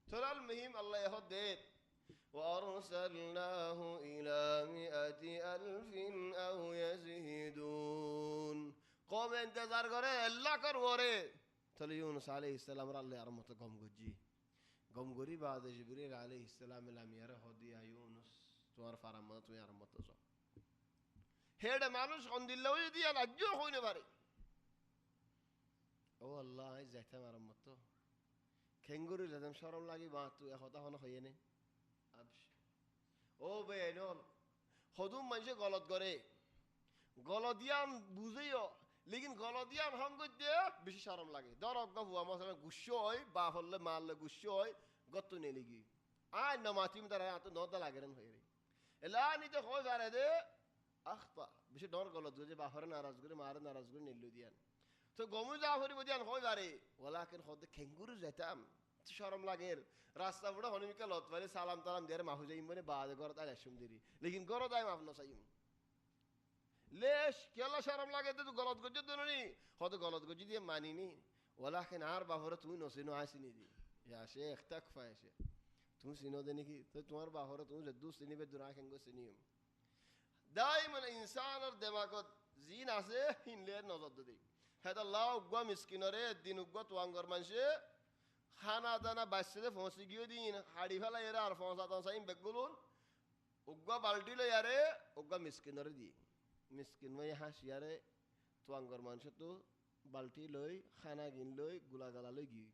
ترى المهم الله يهدد وأرسلناه إلى 100,000 أو يزيدون قوم انتظار کرے اللہ کر وره تل یونس علیہ السلام را اللہ رحمت کم گجی গমগরি বাদে জিবরিল আলাইহিস সালাম লামিয়ারে হদিয়া ইউনুস তোমার ফারামত তুমি আরামত যাও হেডে মানুষ অন্দিল্লাহ যদি রাজ্য হইনে পারে ও আল্লাহ যাইতাম আরামত খেঙ্গুরি যেতাম শরম লাগি বা তুই হতা হন হইয়ে নে ও বেনল হদুম মানুষে গলত করে গলদিয়ান বুঝেও লেকিন গলদিয়ান হং করতে বেশি শরম লাগে ধর অজ্ঞ হুয়া মশলা গুস্য হয় বা হলে মারলে গুস্য হয় গত নেলিগি আয় না মাতিম তারা এত নদা লাগে হয়ে রে এলা নিতে হয় পারে দে আখতা বেশি ডর গলত যে বাহরে নারাজ করে মারে নারাজ করে নিল্লু দিয়ান তো গমু যা হরি বদিয়ান হয় পারে ওলাকের হদে খেঙ্গুরু যেতাম শরম লাগে রাস্তা বুড়া হনিমিকা লত পারে সালাম তালাম দিয়ে মাহু যাইম মানে বাদ গরত আয় আসুম দিরি লেকিন গরত আয় মাফ নসাইম লেশ কেলা শরম লাগে তো গলত গজ্জ দনি হয়তো গলত গজ্জ দিয়ে মানিনি ওলাকেন আর বাহরে তুমি নসিনো আসিনি দি ইয়া শেখ তাকফা এসে তুমি চিনো দে নাকি তো তোমার বাহরে তুমি যদ্দু চিনিবে দুরা খেঙ্গো চিনিম দাইমান ইনসানের দেমাগত জিন আছে হিনলে নজর দেই হেদা লাউ উগ্গা মিসকিনরে দিন উগ্গা তোয়াঙ্গর মানুষে খানা দানা বাচ্চাদের ফসি গিয়ে দিন হাড়ি ফেলা এরা আর ফসা তসাইম বেগুলুন উগ্গা বাল্টি লই আরে উগ্গা মিসকিনরে দি মিসকিন মই হাসিয়ারে তোয়াঙ্গর মানুষ তো বাল্টি লই খানা গিন লই গুলাগালা লই গিয়ে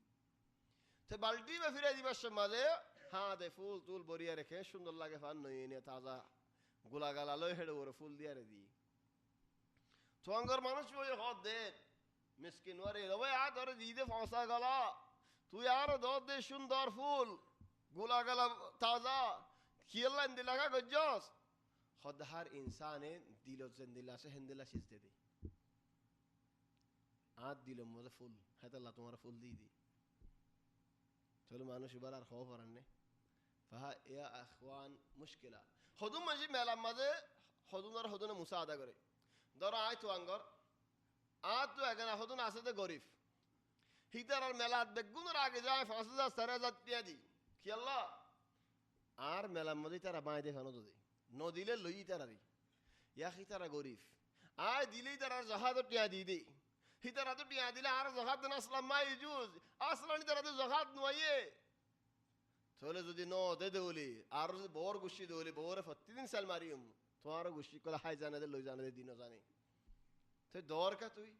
তো বাল্টি বা ফিরে দিবার মাঝে হ্যাঁ দে ফুল তুল বরিয়া রেখে সুন্দর লাগে ফান নই এনে তাজা গুলাগালা লই হেডে ওরে ফুল দিয়ে দি তোয়াঙ্গর মানুষ ওই হদ দে মিসকিন ওরে ওই আ ধরে দিদে ফসা গলা তুই আর দর দে সুন্দর ফুল গুলাগালা তাজা খিয়াল্লান দিলাগা গজ্জস হদহার ইনসানে দিল জেন্দিলা সে হেন্দিলা সিজদে দে আত দিল মজা ফুল হেতাল্লাহ তোমার ফুল দিয়ে দি চলো মানুষ এবার আর খাওয়া পারেন নে ফাহা ইয়া আখওয়ান মুশকিলা হদুম মাঝে মেলার মাঝে হদুন আর হদুনে মুসা আদা করে ধরো আয় তো আঙ্গর আর তো এখানে হদুন আছে তো গরিব হিতার আর মেলা বেগুনের আগে যায় ৫,০০০ ৪,০০০ টিয়া দি কি আল্লাহ আর মেলার মধ্যে তারা বাঁধে দেখানো যদি নদিলে লই তারারি ইয়া হিতারা গরিব আয় দিলেই তারা জহাদ টিয়া দি দে হিতারা তো টিয়া দিলে আর জহাদ না আসলাম মা ইজুজ আসলানি তারা তো জহাদ নয়ে তাহলে যদি ন দে দেউলি আর যদি বর গুছি দেউলি বরে প্রতিদিন সাল মারিম তোমার গুছি কলা হাই জানে দে লই জানে দে দিনও জানে তুই দর কা তুই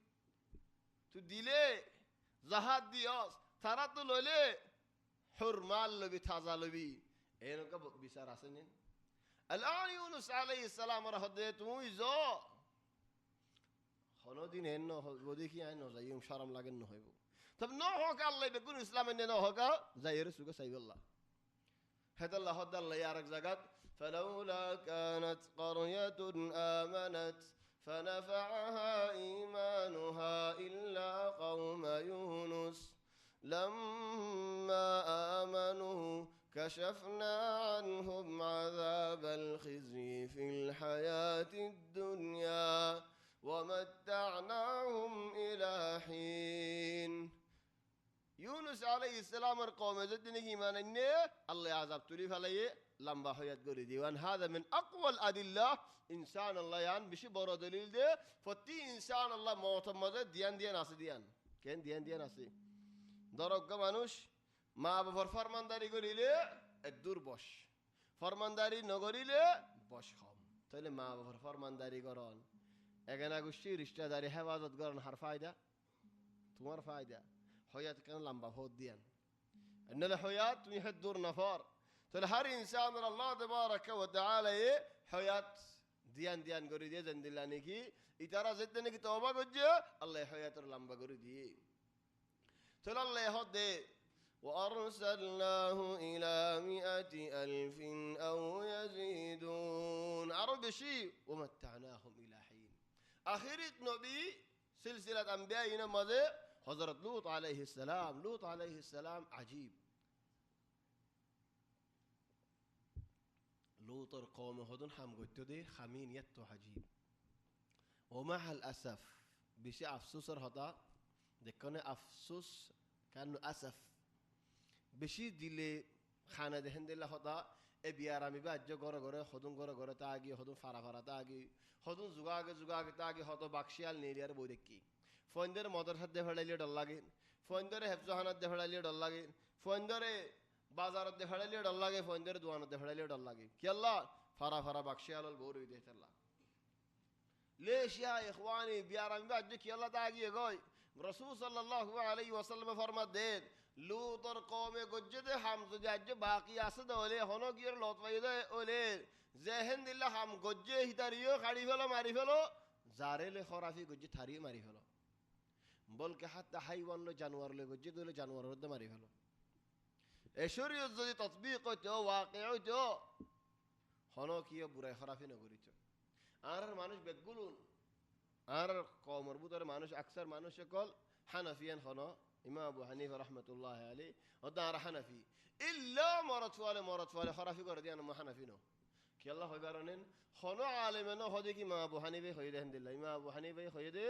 তুই দিলে জাহাদ দিয়স তারা তো লইলে হুরমাল লবি তাজা লবি এরকা বিচার আছে নিন আল্লাহ ইউনুস আলাইহিস সালাম রহদে তুই যো হলো দিন হেন গদি কি আই ন যাইম শরম লাগেন ন হইব তবে ন হোক আল্লাহ বেগুন ইসলামে ন হোক যাইর সুগে সাইবুল্লাহ হেদাল্লাহ হদাল্লাহ আরেক জায়গাত فلولا كانت قرية آمنت فنفعها إيمانها إلا قوم يونس لما آمنوا كشفنا عنهم عذاب الخزي في الحياة الدنيا ومتعناهم إلى حين ইউনুস আলাইহিস সালামের কওমে যদি নাকি মানে নে আল্লাহ আযাব তুলি ফেলাইয়ে লম্বা হয়াত করে দিওয়ান হাদা মিন আকওয়াল আদিল্লাহ ইনসান আল্লাহ ইয়ান বেশি বড় দলিল দে প্রতি ইনসান আল্লাহ মওতের মধ্যে দিয়ান আছে দিয়ান কেন দিয়ান আছে দরজ্ঞ মানুষ মা বাবার ফরমানদারি করিলে দূর বস ফরমানদারি নগরিলে বস হম তাহলে মা বাবার ফরমানদারি করন এগানা গোষ্ঠী রিশতাদারি হেফাজত করন হার ফায়দা তোমার ফায়দা হয়াত কেন লম্বা ভোট দিয়ান এনলে হয়াত তুমি হেদুর নফর তাহলে হর ইনসান আল্লাহ তাবারাক ওয়া তাআলা হয়াত দিয়ান করে দিয়ে জেন্দিল্লা নাকি ইতারা যেতে নাকি তওবা করছে আল্লাহ হয়াতের লম্বা করে দিয়ে তাহলে আল্লাহ হদে وأرسلناه إلى 100,000 أو يزيدون عربشي ومتعناهم إلى حين آخرت نبي سلسلة أنبيائنا ماذا حضرت لوط عليه السلام عجيب لوط القوم هدون حم قلت دي خمين يتو عجيب ومع الأسف بشي أفسوس هذا دكانه أفسوس كانه أسف বেশি দিলে খানা দেখেন দিলে হতা এ বিয়ার আমি বাজ্য ঘরে হদুন ঘরে তা আগি হদুন ফারা তা আগি হদুন যুগাগে তা আগি হত বাক্সিয়াল নেরিয়ার বই দেখি ফোনদের মদর সাথে ফেলাইলে ডর লাগে ফোনদরে হেফজহানাত দে ফেলাইলে ডর লাগে ফোনদরে বাজারত দে ফেড়াইলে ডর লাগে ফোনদের দোয়ানত দে ফেড়াইলে ডর লাগে কি আল্লাহ ফারা ফারা বাক্সে আলোল বউরই দে আল্লাহ ليش يا إخواني بيارم بعد كي الله داعي يقول رسول صلى الله عليه وسلم فرمت دين لوطر قوم قجد حمد جاج باقي أسد أولي هنو غير لوط ويدا أولي ذهن دل هم قجد هتاريو خاري فلو ماري فلو زاري له خرافي قجد ثاري ماري فلو بول که حتی حیوان له جانور له قجد له جانور رد ماري فلو اشوری الزدي تطبيق تو واقع تو هنو كي برای خرافي نگوری تو আর মানুষ বেগুলুন আর কমরবুতর মানুষ আকসার মানুষ সকল হানাফিয়ান হন ইমাম আবু হানিফা রাহমাতুল্লাহ আলাইহি ওদা আর হানাফি ইল্লা মরতওয়ালে খরাফি করে দিয়ান হানাফি নো কি আল্লাহ হইবারনেন হন আলেমেন হদে কি ইমাম আবু হানিফা হইদে আলহামদুলিল্লাহ ইমাম আবু হানিফা হইদে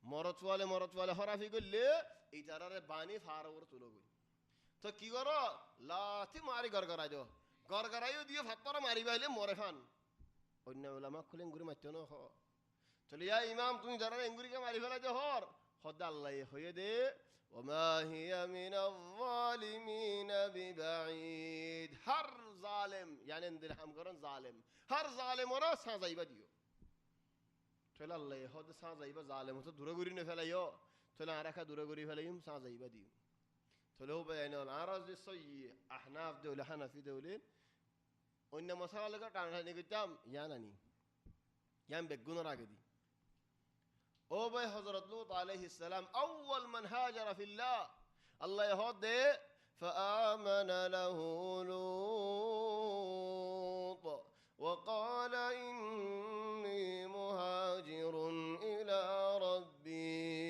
মরতওয়ালে খরাফি গল্লে এই তারারে বানি ফারওর তুলগই তো কি করো লাথি মারি গরগরাইও দিয়ে ফাত্তর মারি বাইলে মরে ফান অন্য উলামা খুলেন গুরি মারতে না হ চলে ইয়া ইমাম তুমি যারা এঙ্গুরিকে মারি ফেলা যে হর খোদ আল্লাহ হয়ে দে ওমা হিয়া মিনাল যালিমিন বিবাঈদ হর জালেম يعني দিরহাম করন জালেম হর জালেম ওরা সাজাইবা দিও চলে আল্লাহ হদ সাজাইবা জালেম তো দূরে গুরি নে ফেলাইও চলে আরাকা দূরে গুরি ফেলাইম সাজাইবা দিও চলে ও বাইনা আরাজ সই আহনাফ দৌলে হানাফি দৌলে অন্য মশালা টানাটানি করতাম ইয়ানানি ইয়ান বেগুনের আগে দি ও ভাই হযরত লূত আলাইহিস সালাম আউয়াল মান হাজারা ফিল্লাহ আল্লাহ হদ দে فآمن له لوط وقال إني مهاجر إلى ربي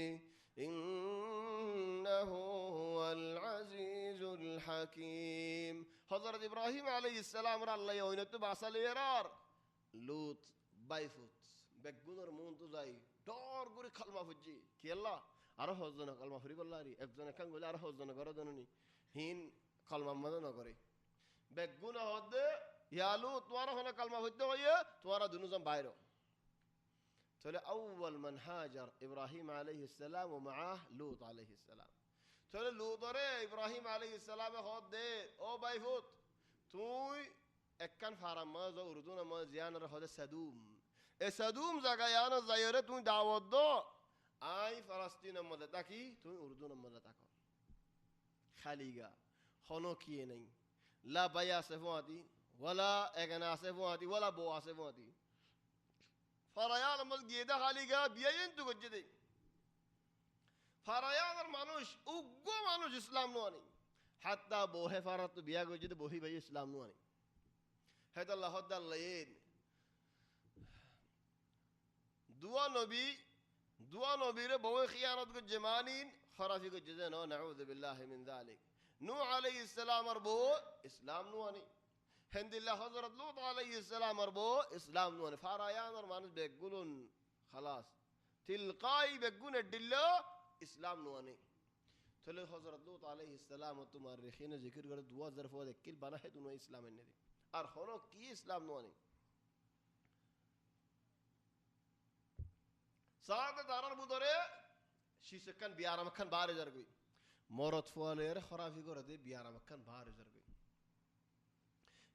إنه هو العزيز الحكيم হযরত ইব্রাহিম আলাইহিস সালাম র আল্লাহ ওইনতে বাসালে এরার লূত বাইফুত বেগুনের মন তো যাই ডর করে কালমা ফুজি কি আল্লাহ আর হজন কালমা ফুরি বললারি একজন কাং বলে আর হজন করে দননি হিন কালমা মদ না করে বেগুন হদে ইয়া লূত তোরা হলো কালমা ফুজতে হইয়ে তোরা দুনুজন বাইরে চলে আউয়াল মান হাজার ইব্রাহিম আলাইহিস সালাম ও معه লূত আলাইহিস সালাম চলে লূতরে ইব্রাহিম আলাইহিস সালামে হদ দে ও বাইফুত তুই একখান ফারাম মাজ উর্দুন মাজ জিয়ানর হদে সাদুম এ সাদুম জায়গায়ান যায়রে তুই দাওয়াত দো আই ফলস্তিন মদে তাকি তুই উর্দুন মদে তাক খালিগা হনো কিয়ে নাই লা বায়া সেফাতি ওয়ালা এগানা সেফাতি ওয়ালা বো সেফাতি ফারায়ান মজ গিয়েদা খালিগা বিয়াইন তু গজ্জে ফারায়ানের মানুষ উগ্র মানুষ ইসলাম নোয়ানি হাত্তা বহে ফারাত তো বিয়া গজ্জে বহি ভাই ইসলাম নোয়ানি হেদাল্লাহ হদাল্লাইন দুয়া নবীরে বউ খিয়ানত গজ্জে মানিন খরাফি গজ্জে না নাউযু বিল্লাহি মিন যালিক নূহ আলাইহিস সালামের বউ ইসলাম নোয়ানি হেন্দিল্লাহ হযরত লূত আলাইহিস সালামের বউ ইসলাম নোয়ানি ফারায়ানের মানুষ বেগুলুন খালাস তিলকাই বেগুন দিল্লা ইসলাম নোয়ানি চলে হযরত লূত আলাইহিস সালাম তোমার রেখিনে জিকির করে দুয়া জরফ ওয়াকিল বানা হে দুনো ইসলামের নেদি আর হনো কি ইসলাম নোয়ানি সাদ দারার বুদরে শিশকান বিয়ারামখান বারে জারগই মরত ফওয়ালের খরাফি করে দে বিয়ারামখান বারে জারগই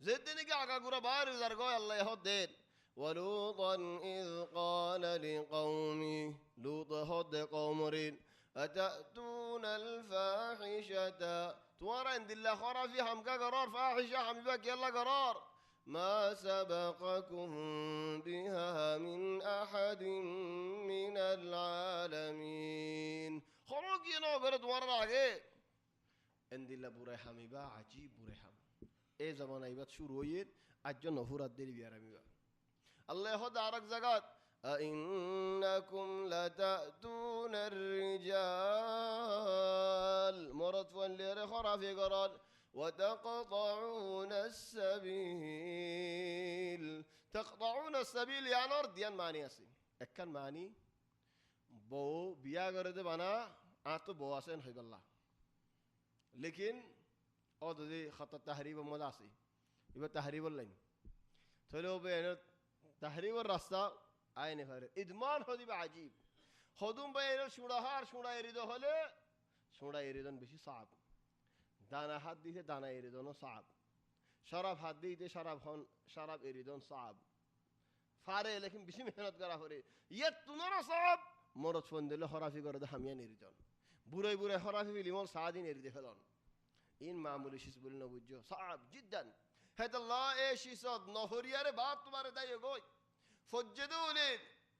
যেদিনে কি আগা গুরা বারে জারগই আল্লাহ হদেন ولوطا إذ قال لقومه لوط هد قومرين أتأتون الفاحشة توارا عند الله خرافي حمكا قرار فاحشة حمبك يلا قرار ما سبقكم بها من أحد من العالمين خروجي نوغر توارا عجي عند الله بوري حميبا عجيب بوري حم ايه زمان ايبات شروعين أجل نفور الدلي بيارميبا الله يهد عرق زقات أئنكم لتأتون الرجال مرض فنلير خرافي قرار وتقطعون السبيل تقطعون السبيل يا نار ديان معني أسي أكن معني بو بيا غرد بنا آتو بو أسين خيب الله لكن أو دي خط التحريب ملاسي يبقى تحريب اللين تلو بين تحريب الرسطة আইনে ফেরে ইদমান হদিবা আজীব হদুম বাইরে সুড়াহার সুড়া এরিদ হলে সুড়া এরিদন বেশি সাপ দানা হাত দিতে দানা এরিদনও সাব শরাব হাত দিতে শরাব এরিদন সাব ফারে লেকিন বেশি মেহনত করা করে ইয়ে তুনারা সাব মরত ফোন দিলে হরাফি করে হামিয়া এরিদন বুড়াই বুড়াই হরাফি বিলিমল সাদিন এরিদে ফেলন ইন মামুলি শিস বলি না বুঝছো সাব জিদ্দান হেদাল্লাহ এ শিসদ নহরিয়ারে বাপ তোমার দায় গই ফজ্জেদে উলে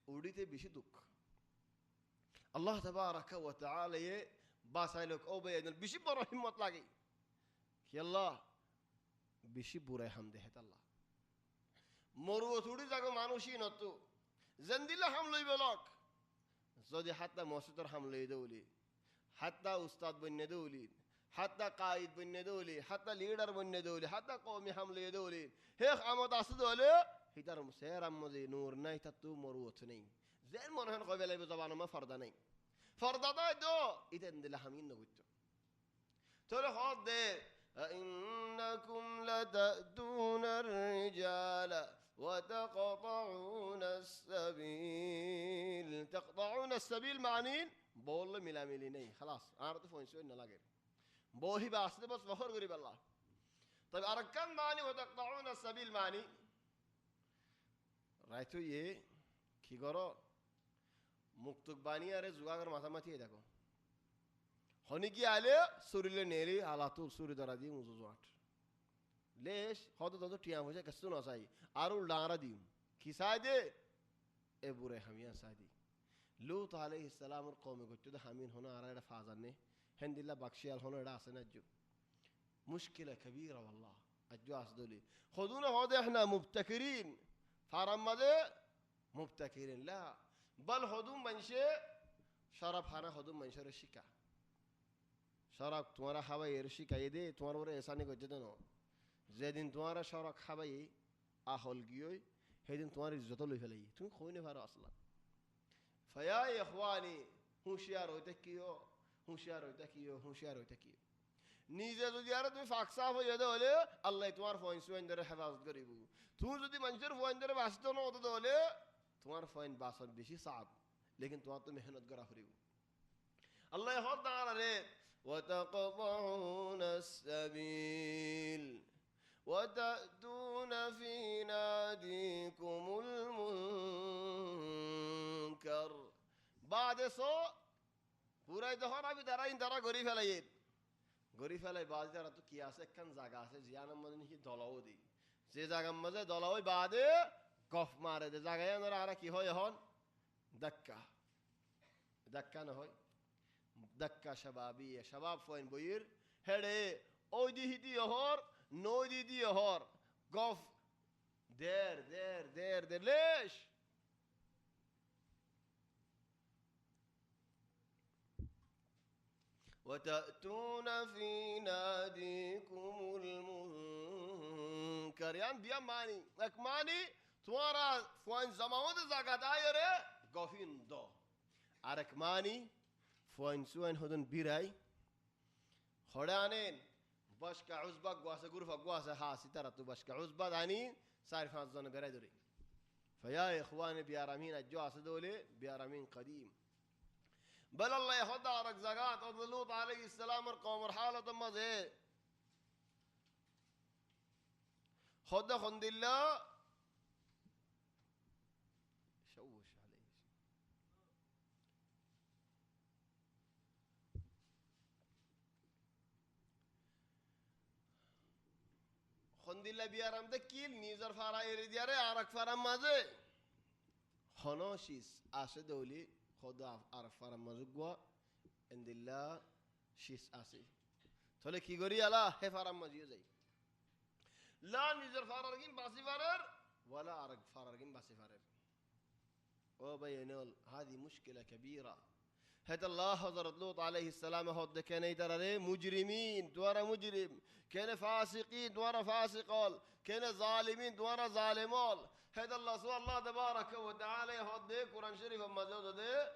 উড়িতে বেশি দুঃখ আল্লাহ তাবারাকা ওয়া তাআলা এ বাসাইলক ও বেয়ন বেশি বড় হিম্মত লাগে কি আল্লাহ বেশি বুড়াই হামদে হেদাল্লাহ মরুও থুড়ি জাগো মানুষই নতো জেন্দিলা হাম লইবে লক যদি হাত্তা মসজিদর হাম লই দেউলি হাত্তা উস্তাদ বন্যে দেউলি হাত্তা কায়েদ বন্যে দেউলি হাত্তা লিডার বন্যে দেউলি হাত্তা কওমি হাম লই দেউলি হে আমত আসু দলে হিতার সের আমজে নূর নাই তাতু মরুও নেই জেন মনে হন কবে লাইবে জবান মা ফরদা নাই ফরদা দাই দো ইতেন দিলা হামিন নগুত তোরে হদ দে إنكم لتأتون الرجال وتقطعون السبيل تقطعون السبيل معنين بول ملا ملي ني خلاص عرفت فين شو إنه لاقي بوهي بس بس فخر قريب الله طيب أركان معني وتقطعون السبيل معني رايتو يه كي قرأ مكتوب باني أري زوجار ماتماتي داكو هنيجي عليه سوري نيري على طول سوري درادي موزوات ليش هذا ده تيام وجه كسرنا ساي أرول دارا ديم كيسايدة إبورة هميا سايدي لوط عليه السلام القوم قلت ده همين هنا أراد فازني هند الله بخشيال هنا راسنا جو مشكلة كبيرة والله الجو أصدولي خذونا هذا إحنا مبتكرين فرمده مبتكرين لا بل هدوم منشة شرب هنا هدوم منشة الشكا শরাব তোমারা খাবাই এর শিখাই দে তোমার ওরে এসানি করতে দেন যেদিন তোমারা শরাব খাবাই আহল গিয়ে সেদিন তোমার ইজ্জত লই ফেলাই তুমি কই না পারো আসলা ফায়া ইখওয়ানি হুঁশিয়ার হইতে কিও হুঁশিয়ার হইতে কিও হুঁশিয়ার হইতে কিও নিজে যদি আর তুমি ফাকসা হয়ে দে হলে আল্লাহ তোমার ফয়েন সুয়েন ধরে হেফাজত করিব তুমি যদি মানুষের ফয়েন ধরে বাঁচতে না হতে হলে তোমার ফয়েন বাঁচার বেশি চাপ লেকিন তোমার তো মেহনত করা করিব আল্লাহ হদ দাঁড়া রে وتقطعون السبيل وتأتون في ناديكم المنكر بعد سو पूरा दहर अभी दरा गरी फेलाई बाज दरा तो किया से कन जागा से जियान मदन ही दलाओ दी जे जागा मजे दलाओ बादे कफ मारे दे जागा यार आरा की होय हन दक्का न होय دكا شبابية شباب فوين بوير هدي اويدي هدي يهور نويدي دي يهور قف دير ليش وتأتون في ناديكم المنكر يعني بيا ماني لك ماني توارا فوين زمان زاقا دايرة قفين دو عرك ماني فوين سوين هدن بيراي خدانين باشكا عزبا قواسا غرفا قواسا حاسي ترى تو باشكا عزبا داني صار فانزون براي دوري فيا اخواني بيارامين الجواس دولي بيارامين قديم بل الله يهدى عرق زقات لوط عليه السلام القوم مرحالة ما زي خد خند الله شوش عليه خند الله بيارام دكيل نيزر فارا يريدياره عرق فارا ما زي خناشيس عاشد دولي خدا عرف فارم مزجوا عند الله شيس أسي تقول كي غوري الله هي فارم مزيو زي لا نزر فاررجين باسي فارر ولا عرق فاررجين باسي فارر وبينول هذه مشكلة كبيرة هذا الله حضرت لوط عليه السلام هود كان يدرى مجرمين دوارا مجرم كان فاسقين دوارا فاسقال كان ظالمين دوارا ظالمال هذا الله سوى الله تبارك وتعالى هود قرآن شريف مزود ده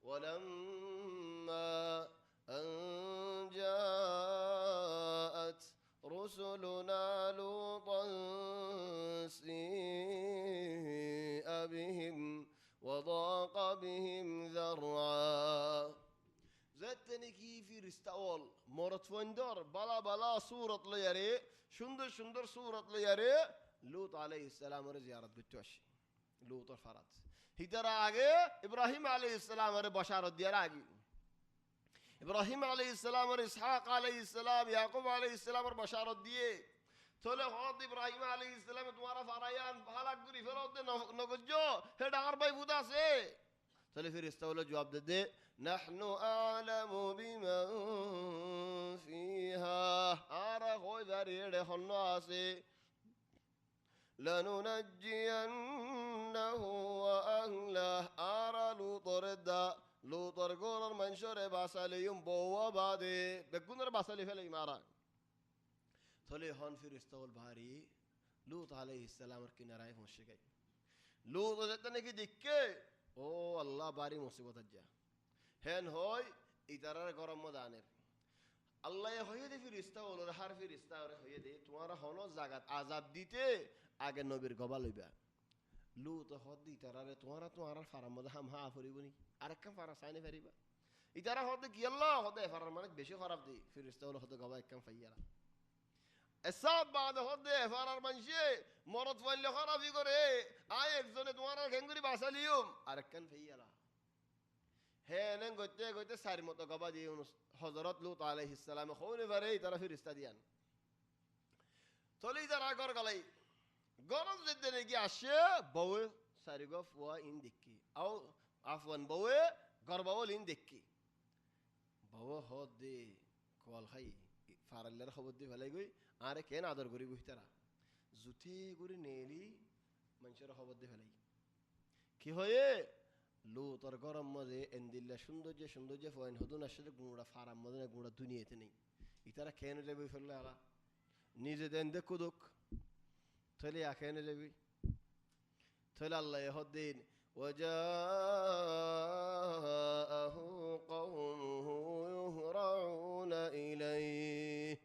ولما أن جاءت رسلنا لوطا سيء بهم وضاق بهم ذرعا যেতে নাকি ফিরিস্তাওয়াল মরত ফন্দর বালা বালা সুরত লয়ারে সুন্দর সুন্দর সুরত লয়ারে লুত আলাইহিস সালামের জিয়ারত করতে আসে লুতর ফারাত হিতারা আগে ইব্রাহিম আলাইহিস সালামের বশারত দিয়ার আগে ইব্রাহিম আলাইহিস সালামের ইসহাক আলাইহিস সালাম ইয়াকুব আলাইহিস সালামের বশারত দিয়ে তোলে হদ ইব্রাহিম আলাইহিস সালাম তোমারা ফারায়ান ভালাক করি ফেরত নগজ্জো হে ডাঙর ভাই বুদা আছে তোলে ফেরেশতাওয়াল জবাব দে নাহনু আ'লামু বিমান ফিহা আর কই দাঁড়িয়ে হন্ন আছে লানুনাজ্জিয়ান্নাহু ওয়া আহলাহ আর লুতর গোর মানুষরে বাসালিয়ুম বওয়া বাদে বেগুনের বাসালি ফেলে মারা থলে হন ফেরেশতাওয়াল ভারী লুত আলাইহিস সালামের কিনারায় পৌঁছে গই লুত যেতে নাকি দেখকে ও আল্লাহ বাড়ি মুসিবত যা হেন হয় ইতারার গরম মদানের আল্লাহ হয়ে দে ফিরিস্তাওয়াল হার ফিরিস্তাওয়াল হয়ে দে তোমার হনো জাগাত আযাব দিতে আগে নবীর গবা লইবা লুত হদ ইতারারে তোমার ফারাম মদা হাম হা ফরিবনি আরেকখান ফারা সাইনে ফেরিবা ইতারা হদ কি আল্লাহ হদ ফারার মানে বেশি খারাপ দি ফিরিস্তাওয়াল হদ গবা একখান ফাইয়ালা এসব বাদ হদে ফারার মানসে মরদ ফাইলে খারাপই করে আয় একজনে তোমার ঘেঙ্গুরি বাসালিয়ুম আরেকখান ফাইয়ালা হেন গইতে গইতে সারি মতো গবা দিয়ে হযরত লুত আলাইহিস সালাম খৌনে পারে তারা ফেরেশতা দিয়ান তলি তারা গর গলাই গরজ যেতে নাকি আসে বউয়ে সারি গো ফুয়া ইন দেখি আও আফওয়ান বউয়ে গরবাওল ইন দেখি বউ হদ দে কল খাই ফারাল্লার খবর দি ফেলাই গই আরে কেন আদর করি বুঝতারা জুতি করে নেলি মানুষের খবর দি ফেলাই কি হয়ে লুতর গরম মজে এন্দিল্লা সৌন্দর্য ফয়েন হদুন আসলে গুঁড়া ফারাম মজে গুঁড়া দুনিয়াতে নেই ইতারা খেয়ে যাবি ফেললে আলা নিজে দেন দে কুদুক থলে খেয়ে যাবি থলে আল্লাহ হদ্দিন ওয়াজাহু কওমুহু ইহরাউনা ইলাইহি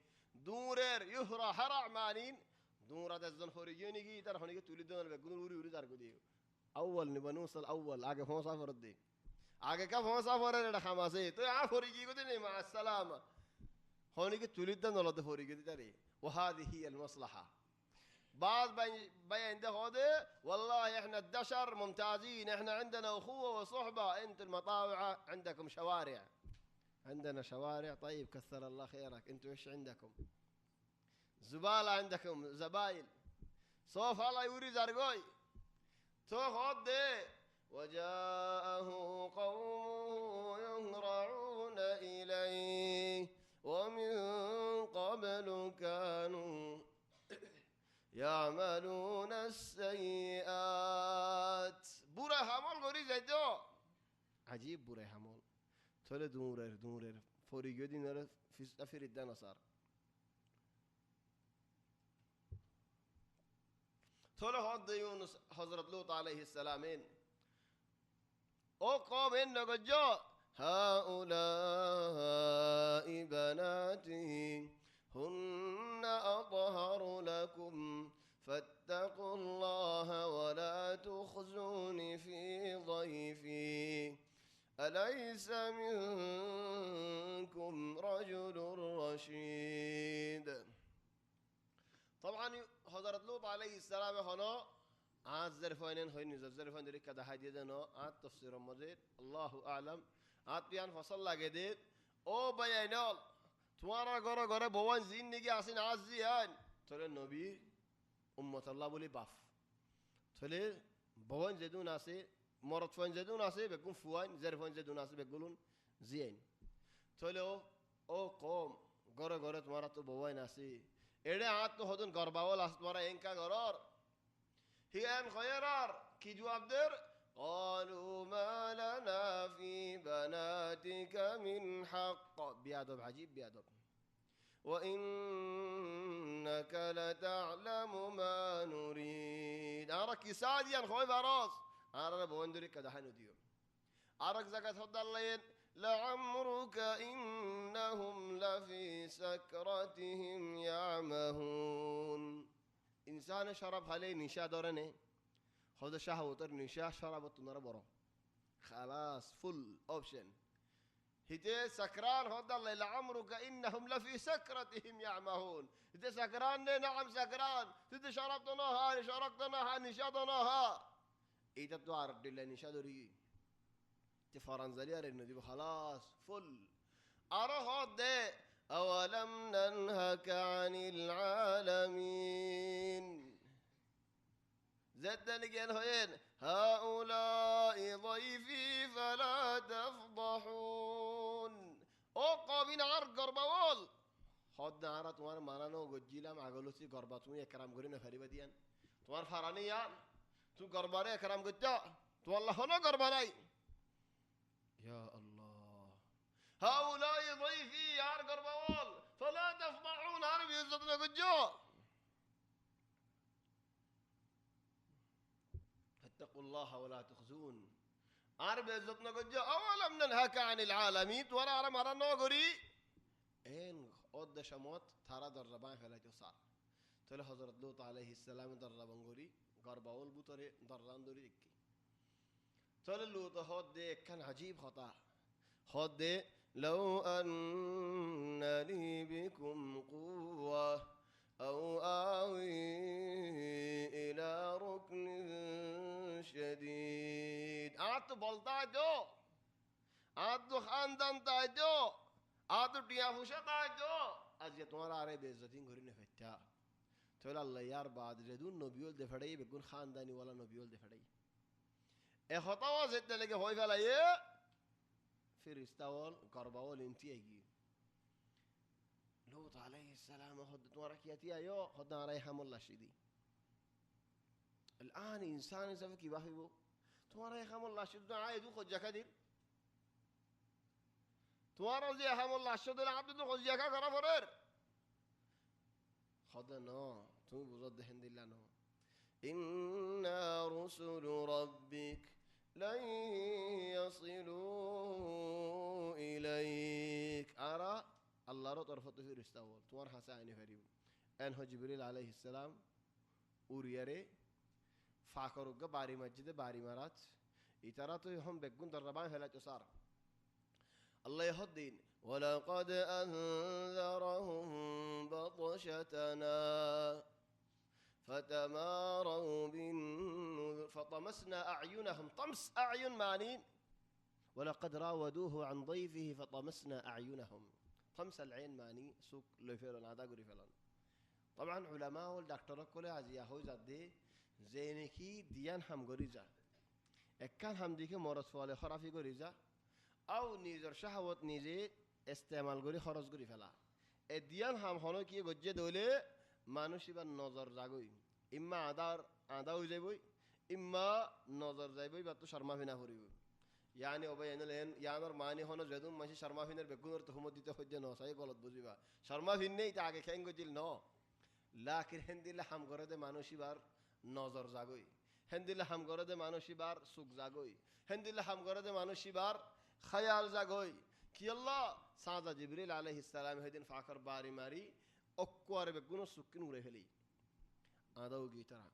দূরের ইহরা হারা মানিন দূরা দজন হরিয়ে নিগি তার হনিকে তুলি দেন বেগুন উড়ি উড়ি তার গদি اول نبقى نوصل اول اجي فوق سفر دي اجي كيف فوق سفر انا خماسه تو عفوري يقولني مع السلامه هونيك تولد نولد فوري دي وهذه هي المصلحه بعض بين ده هذا والله احنا الدشر ممتازين احنا عندنا اخوه وصحبه انت المطاوعه عندكم شوارع عندنا شوارع طيب كثر الله خيرك انتوا ايش عندكم زباله عندكم زبايل سوف الله يوري زرقوي تخد وجاءه قومه يهرعون إليه ومن قبل كانوا يعملون السيئات بورا همال غوري زيدو عجيب بورا همال تولي دورر فوريجو دينار في سفر الدنصار تولى هاد يونس حضرت لوط عليه السلامين او قوم انك جاء هؤلاء بناتي هن أطهر لكم فاتقوا الله ولا تخزوني في ضيفي أليس منكم رجل رشيد طبعا حضرت لوط عليه السلام هنا عاد زرفانين هاي نزل زرفان دري كذا هدي دنا عاد تفسير مزيد الله أعلم عاد بيان فصل لجديد أو بيانال توارا غورا بوان زين نيجي عسين عزيان ترى النبي أمة الله بولي باف ترى بوان زدون عسي مرت فان زدون عسي بيكون فوان زرفان زدون عسي بيقولون زين ترى أو قوم غورا توارا تو بوان عسي এড়ে আত তো হদন গরবাওয়াল আসমারা এনকা গরর হিয়ান খয়রার কি জবাবদের قالوا ما لنا في بناتك من حق بيادب عجيب بيادب وإنك لتعلم ما نريد أراك ساديا خوي براس أراك بوندري كذا حنوديو أراك زكاة هذا الليل لعمرك إنهم لفي سكرتهم يعمهون إنسان شرب عليه نشا دورنه هذا شهوة نشا شربت نرى برا خلاص فل أوبشن هتي سكران هود الله لعمرك إنهم لفي سكرتهم يعمهون هتي سكران نعم سكران تدي شربتناها شربتناها نشاطناها إذا تعرف دل نشادري تفرنزلي أرنو دي خلاص فل أروح ده أولم ننهك عن العالمين زدني قال هين هؤلاء ضيفي فلا تفضحون او قابين عر قربوال خد نعرت وان مانانو گجیلا معقولوسی قرباتون يكرام قرين فريبا توان فرانيان تو قرباني يكرام قجا تو الله هنا قرباني يا الله هؤلاء ضيفي عر قربوال فلا تفضحون عربي يزدنا قجا اتقوا الله ولا تخزون عرب عزتنا قد أولم ننهك عن العالمين ورا عرم هرا نوغري إن قد شموت ترى دربان فلا تصار تلا حضرت لوط عليه السلام دربان غوري غرباول بوتري دران دوري تلا لوط هود كان عجيب خطا هود لو أن لي بكم قوة أو آوي إلى ركن شديد أعطوا بلطاجو أعطوا خاندان تاجو أعطوا تيافوشا تاجو أجي تمہارا آرے بے عزتین گھری نفتا تولا اللہ یار بعد ردون نبیول دفڑی بگون خاندانی والا نبیول دفڑی اے خطاوہ زدنے لگے ہوئی فیلا یہ پھر استاول قرباول انتیگی لوط عليه السلام خد تماركياتي ايو خد رايحم الله شدي الان انسان سفكي باهيبو تماريحم الله شدي عايدو خد جكدير تمارا زي هم الله شدي العبد دو خد جكا كرافرر خد نو تو بزد هند الله نو إن رسل ربك لن يصلوا إليك أرى الله رو طرفته في رستاول توار حساني فريم أنه جبريل عليه السلام أورياري فاكروك باري مسجد باري مرات إتراتو يهم بكون دربان فلا تصار الله يهدين ولقد أنذرهم بطشتنا فتماروا بالنذر فطمسنا أعينهم طمس أعين معنين ولقد راودوه عن ضيفه فطمسنا أعينهم طمس العين ماني سوق لو فعلان هذا قري فعلان طبعا علماء والدكتور كله عزيا هو زادي زينكي ديان هم غريزا كان هم ديك مرض فعل خرافي غريزا او نيزر شهوت نيزي استعمال غري خرز غري فلا الديان هم هونو كي گجه دوله مانوشي با نظر زاگوي اما عدا هو زيبوي اما نظر زيبوي با تو شرما فينا هوريبو يعني أبين لين يانر ماني هنا زيدون ماشي شرما فينر بيكونر تهمت دي تهجن نو ساي غلط بوزيبا شرما فيني تاگه كينگو جيل نو لكن هندي لهم غرد مانوشي بار نظر زاگوي هندي لهم غرد مانوشي بار سوق زاگوي هندي لهم غرد مانوشي بار خيال زاگوي كي الله سادا جبريل عليه السلام هدين فاكر باري ماري أكوار بيكونو سوكين وري فلي آداو گيترا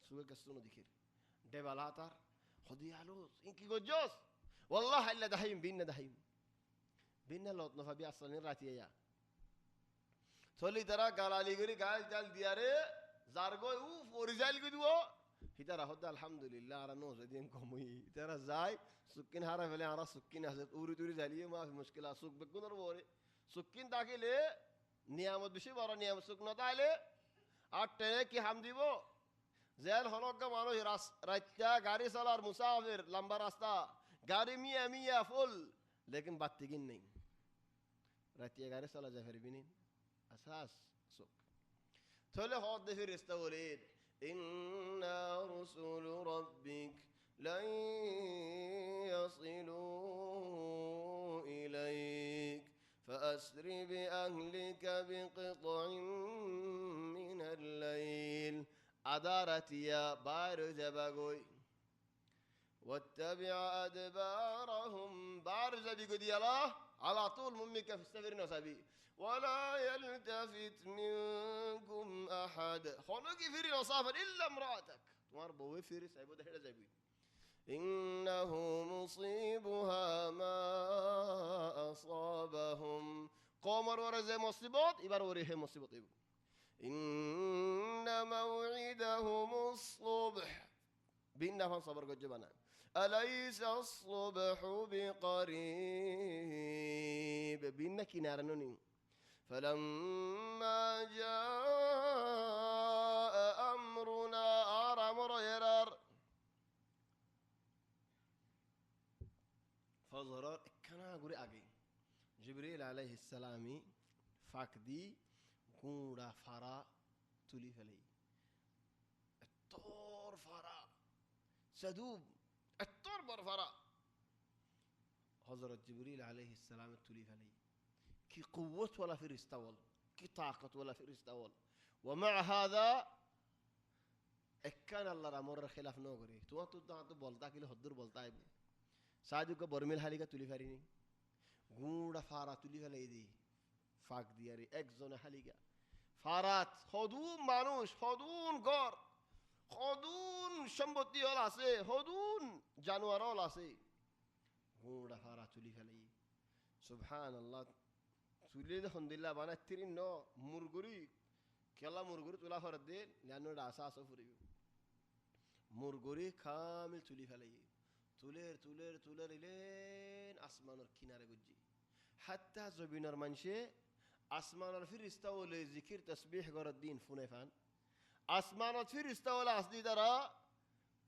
سوق كسونو ديكير دبالاتر خدي علوز إنكي گوجوس والله إلا دحيم بينا لوط نفبي أصلين راتيه يا تولي ترى قال علي غري قال جال دياره زارغو اوف ورزال قدوه هترى هدا الحمد لله على نوز دين قومي ترى زاي سكين هارا فلي هارا سكين هزت أوري زاليه ما في مشكلة سوق بكون ربوري سكين تاكي ليه نيامت بشي برا نيامت سوق نتاعله أتى كي هم ديبو زين هنوك مانو راس رجع गाड़ी سالار مسافر लंबा रास्ता गाड़ी मिया फुल लेकिन बातिगिन नहीं रतिया गाड़ी साला जफर बिनिन أساس سوق تولي خود في رستولين إن رسل ربك لن يصلوا إليك فأسر بأهلك بقطع من الليل أدارت يا بارز بقوي واتبع أدبارهم بارز بقدي الله على طول ممك في السفر نصبي ولا يلتفت منكم أحد خلوكي فيري نصافر إلا امرأتك تمار بوي فيري سايبو ده هذا زيبوي إنه مصيبها ما أصابهم قومر ورزي مصيبات إبار وريه مصيبات إن موعدهم الصبح بينا فان صبر قد جبنا أليس الصبح بقريب بينا كنار نوني فلما جاء أمرنا أمر يرار فزرار كنا غوري أجي جبريل عليه السلام فاكدي كورا فرا تولي فلي الطور فرا سدوب الطور بر فرا حضرت جبريل عليه السلام تولي فلي كي قوة ولا في رستول كي طاقة ولا في رستول ومع هذا كان الله رامور خلاف نوغري تو تو بولتا كيلو حضر بولتا সাজু কে বর্মিল হালিকা তুলি ফারিনি গুড়া ফারা তুলি ফেলাই দি ফাঁক দিয়ারি একজনে হালিকা ফারাত হদুন মানুষ হদুন ঘর হদুন সম্পত্তি হল আছে হদুন জানোয়ার হল আছে গুড়া ফারা তুলি ফেলাই সুবহানাল্লাহ তুলি আলহামদুলিল্লাহ বানা তিরিন ন মুরগুরি কেলা মুরগুরি তুলা ফর দে জানো রাসা আসো ফুরিব মুরগুরি কামিল তুলি ফেলাই তুলের তুলের তুলের ইলেন আসমানের কিনারে গুজি হাত্তা জবিনের মানুষে আসমানের ফিরিস্তা ওলে জিকির তসবিহ করার দিন ফুনে ফান আসমানের ফিরিস্তা ওলে আসদি দ্বারা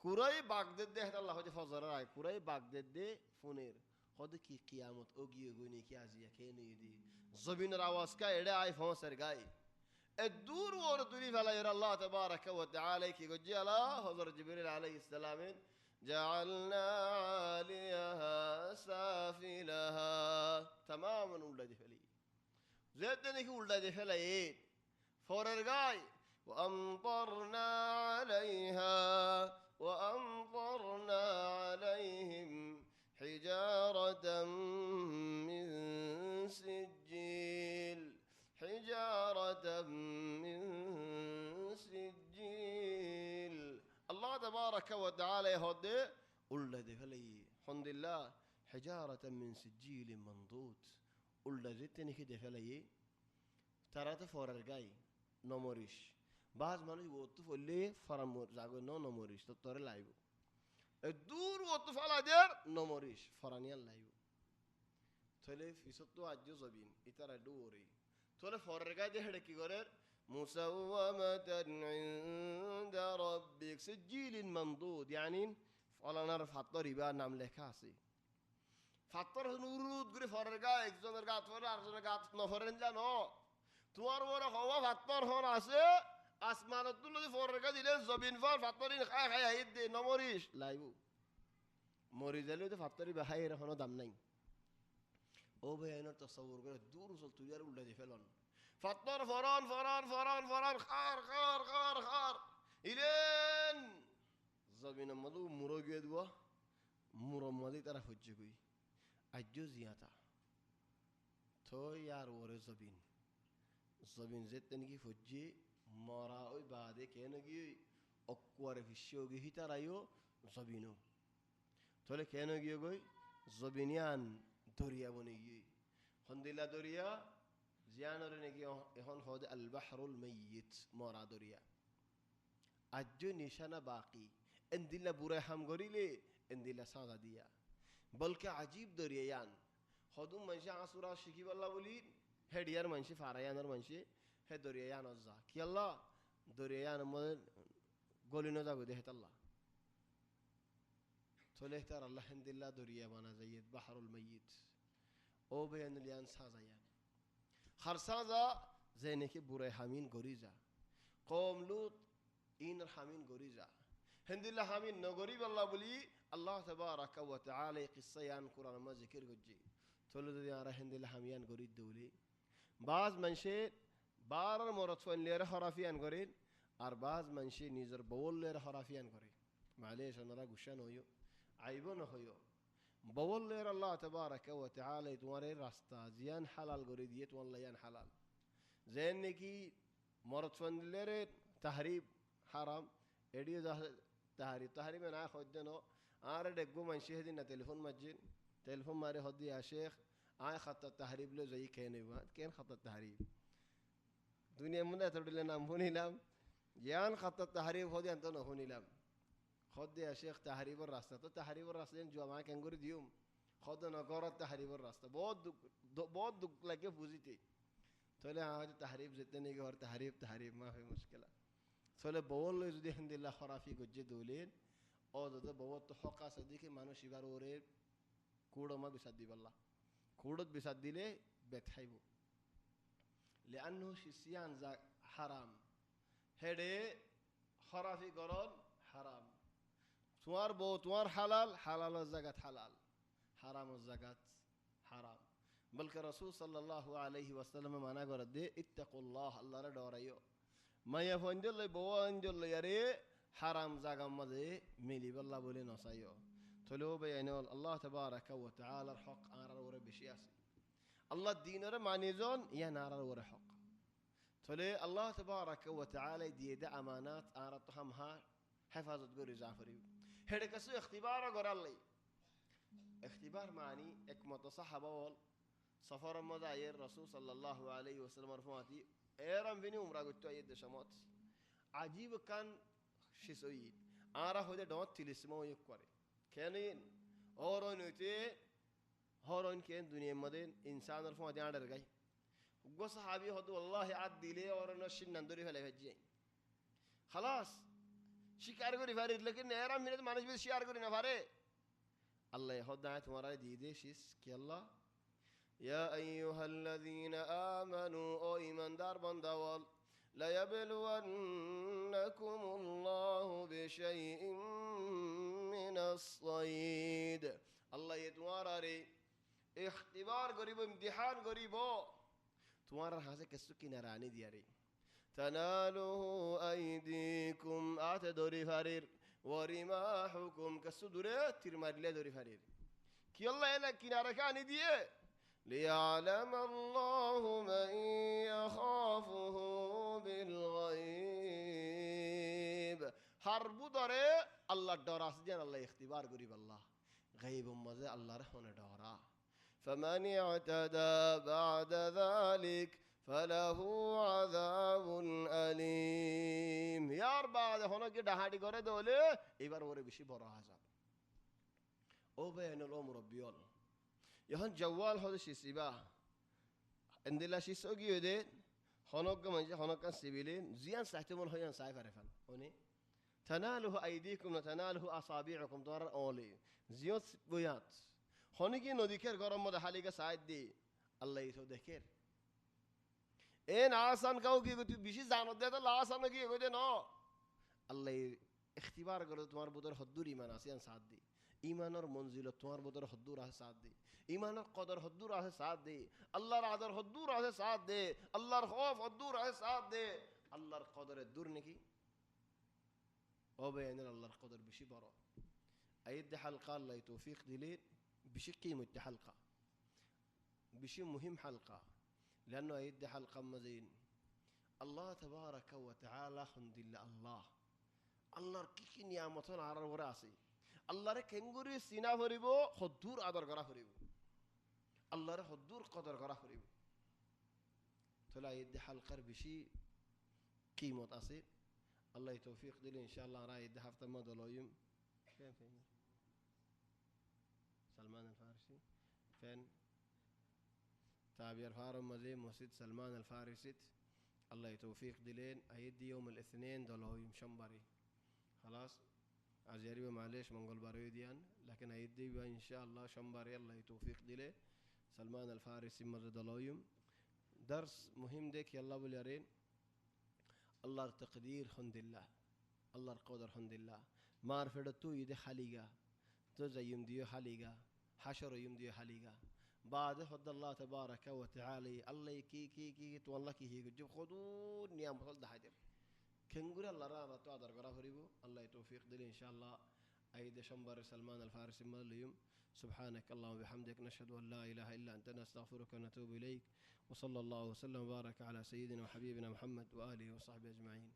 কুরাই বাগদেদ দে আল্লাহ হজে ফজরের আয় কুরাই বাগদেদ দে ফুনের হদে কি কিয়ামত ওগিয়ে গুনি কি আজিয়া কে নিয়ে দি জবিনের আওয়াজ কা এড়ে আয় ফসের গায় الدور وردولي فلا يرى الله تبارك وتعالى كي قجي الله حضر جبريل عليه السلام جعلنا عاليها سافلها تماما ولد فلي زدنك ولد فلي فوررغاي وأمطرنا عليهم حجارة من سجيل الله تبارك وتعالى يهدي ولد فلي الحمد لله حجارة من سجيل منضود ولد تنكي فلي ترى تفور الجاي نموريش بعض ما نجي وطف اللي فرامور زعقوا نموريش تطور لايبو الدور وطف على دير نموريش فرانيال لايبو تلف يسطو عجو زبين يترى دوري تولى فرقة دي هدكي غير مسومة عند ربك سجيل منضود يعني فلا نعرف حطر يبقى نعمل كاسي فطر نورود غير فرقة إكزون رقات فرقة أرزون رقات نفرن جانو توار ورا هوا فطر هون عسى أسمان الدنيا دي فرقة دي لين زبين فار فطرين خاي خاي هيد نموريش لايبو موريزلو دي فطري بهاي رهنا دمنين او بيانر تصور করে দূর উসল তুইয়ার উল্টা দি ফেলন ফাত্তর ফরান খার ইলেন জমিন মদু মুরো গিয়ে দুয়া মুরো মদি তারা হজ্জে গই আজ্জো জিয়াতা তো ইয়ার ওরে জবিন যেতেন কি হজ্জে মরা ওই বাদে কেন গিয়ে অকুয়ারে ফিশিও গি হিতারাইও জবিনো তোলে কেন গিয়ে গই জবিনিয়ান দরিয়া বনে গিয়ে হন্দিলা দরিয়া জিয়ানরে নাকি এখন হদ আল বাহরুল মাইয়িত মরা দরিয়া আজ নিশানা বাকি এন্দিলা বুরে হাম গরিলে এন্দিলা সাদা দিয়া বলকে আজীব দরিয়ায়ান হদুম মানসি আসুরা শিখি বল্লা বলি হেডিয়ার মানসি ফারায়ানোর মানসি হে দরিয়ায়ান যা কি আল্লাহ দরিয়ায়ান মধ্যে গলিনো যাগো দেহে আল্লাহ توليه ترى الله الحمد لله دوريا وانا زيد بحر الميت او بين اليان سازيان خرسازا زينك بوري حامين غوريزا قوم لوط ان الحامين غوريزا الحمد لله حامين نغوري الله بلي الله تبارك وتعالى قصيان قران ما ذكر گجي تولد يا الحمد لله حاميان غوري دولي بعض منشي بار مرتفن ليره خرافيان غورين আর বাজ মানুষ নিজের বউলের হরাফিয়ান করে معليش انا গুশান হইও عيبو نخيو بقول لي الله تبارك وتعالى يتوري راستا زيان حلال قريديت والله ين حلال زين نكي مرت فندلر تحريب حرام اديو تحريب انا خدنو آره دکو من شهدی نه تلفن مجین تلفن ماری خودی یا شیخ آی خط التحریب لو زی کنی بود کن خط التحریب دنیا منده تودی لنام هونی لام یان خط التحریب خودی انتو نه هونی لام خودی یا شیخ تحریب الراسته تو تحریب الراسته جو ما کنگوری دیوم خود نگارت تحریب الراسته बहुत दुख लगे फूजी थी थोले हाँ जो तहरीब जितने की और तहरीब ما في مشكلة थोले बहुत लोग जुदे हिंदिल्ला खराफी गुज्जे दोलेन और तो बहुत तो हक़ा सदी मानो शिवार ओरे कूड़ो ما बिसादी बल्ला कूड़त बिसादी ले बेथाइबो لأنه شيسيان ذا حرام هذا خرافي قرون حرام توار بو توار حلال الزكاة حلال حرام الزكاة حرام بلکہ رسول صلی اللہ علیہ وسلم مانا گرد دے اتقوا اللہ اللہ را ڈوریو ما یفنجل بو انجل یری حرام زاگم مدے میلی بالله بولے نصایو تلو بیانول اللہ تبارک و تعالی الحق آرار ور بشیاسی الله الدين را معنیزون یا نارار ور حق تلو الله تبارك وتعالى دي دا امانات آرارتهم ها حفاظت گوری زافری هڑے کسو اختبار گور اللہ اختبار معنی ایک متصحبہ وال سفر مداير رسول صلى الله عليه وسلم رفماتي ايرام بني عمره قلت ايد شمات عجيب كان شسوي ارا هو دوت تلسمو يكوري كانين هورون كان دنيا مدين انسان رفماتي اندر گاي وقو صحابي هدو والله عدي لي اورنا شن ندوري فلا فجي خلاص شكار غوري فاريد لكن ايرام من مانج بي شيار غوري نفاري الله يهدى تمارا دي شيس كي الله يا أيها الذين آمنوا أو إيمان دار بندوال لا يبلونكم الله بشيء من الصيد الله يتوارى اختبار قريب امتحان قريبو توارى هذا كسوكي نراني دياري تناله أيديكم أعتدوري فرير ورماحكم كسودوري ترماري دوري فرير كي الله يلا كناركاني ديه ليعلم الله من يخافه بالغيب حرب داره الله دراس جان الله اختبار قريب الله غيب مزه الله رحمه دارا فمن اعتدى بعد ذلك فله عذاب أليم يار بعد هنا كده هادي করে দলে এবার ওরে বেশি বড় আযাব ও বেন الامر ربيول يهون جوال هذا شيء سبا عندنا شيء سوقي يده هناك منجا هناك سبيلين زيان ساعتمون هيان سايف عرفان هوني تناله أيديكم وتناله أصابعكم دار أولي زيان بيات هوني كي نذكر قرام مده حاليك ساعد دي الله يتذكر إن آسان كاو كي قلت بيشي زانو ده تو لا آسان كي قلت نو الله اختبار قلت تمہار بدر حدور ایمان آسیان ساتھ دی ایمان اور منزل تمہار بدر حدور آسے ساتھ دی ایمان اور قدر حدور آسے ساتھ دی اللہ رادر حدور آسے ساتھ دے اللہ خوف حدور آسے ساتھ دے اللہ قدر دور نکی او بین اللہ قدر بشي برا ايد حلقه الله توفيق دليل بشي قيمه حلقه بشي مهم حلقه لانه ايد حلقه مزين الله تبارك وتعالى حمد الله الله كي نعمتون على وراسي الله ر كنغوري سينا فريبو حضور ادر غرا فريبو الله ر حضور قدر غرا فريبو طلع يد حلقه بشي قيمه اصيل الله يتوفيق دلي ان شاء الله رايد هفته ما دلايم فين سلمان الفارسي فين تابير فارم مزي مسجد سلمان الفارسي الله يتوفيق دلين ايدي يوم الاثنين دلايم شمبري خلاص عزيري معلش منقول بارويديان لكن ايدي ان شاء الله شمبري الله يتوفيق دلي سلمان الفارسي مزي دلايم درس مهم ديك يلا باليارين الله التقدير حمد الله الله القدر حمد الله ما عرفتو يدي حليقة تزيم ديو حليقة حشر يم ديو حليقة بعد حد الله تبارك وتعالى الله كي والله كي هي جب خدود نيام خل ده حدر كنقول الله رام تقدر قرا فريبو الله يتوفيق دلي إن شاء الله أيد شمبر سلمان الفارسي ماليوم سبحانك اللهم وبحمدك نشهد أن لا إله إلا أنت نستغفرك ونتوب إليك وصلى الله وسلم وبارك على سيدنا وحبيبنا محمد وآله وصحبه أجمعين.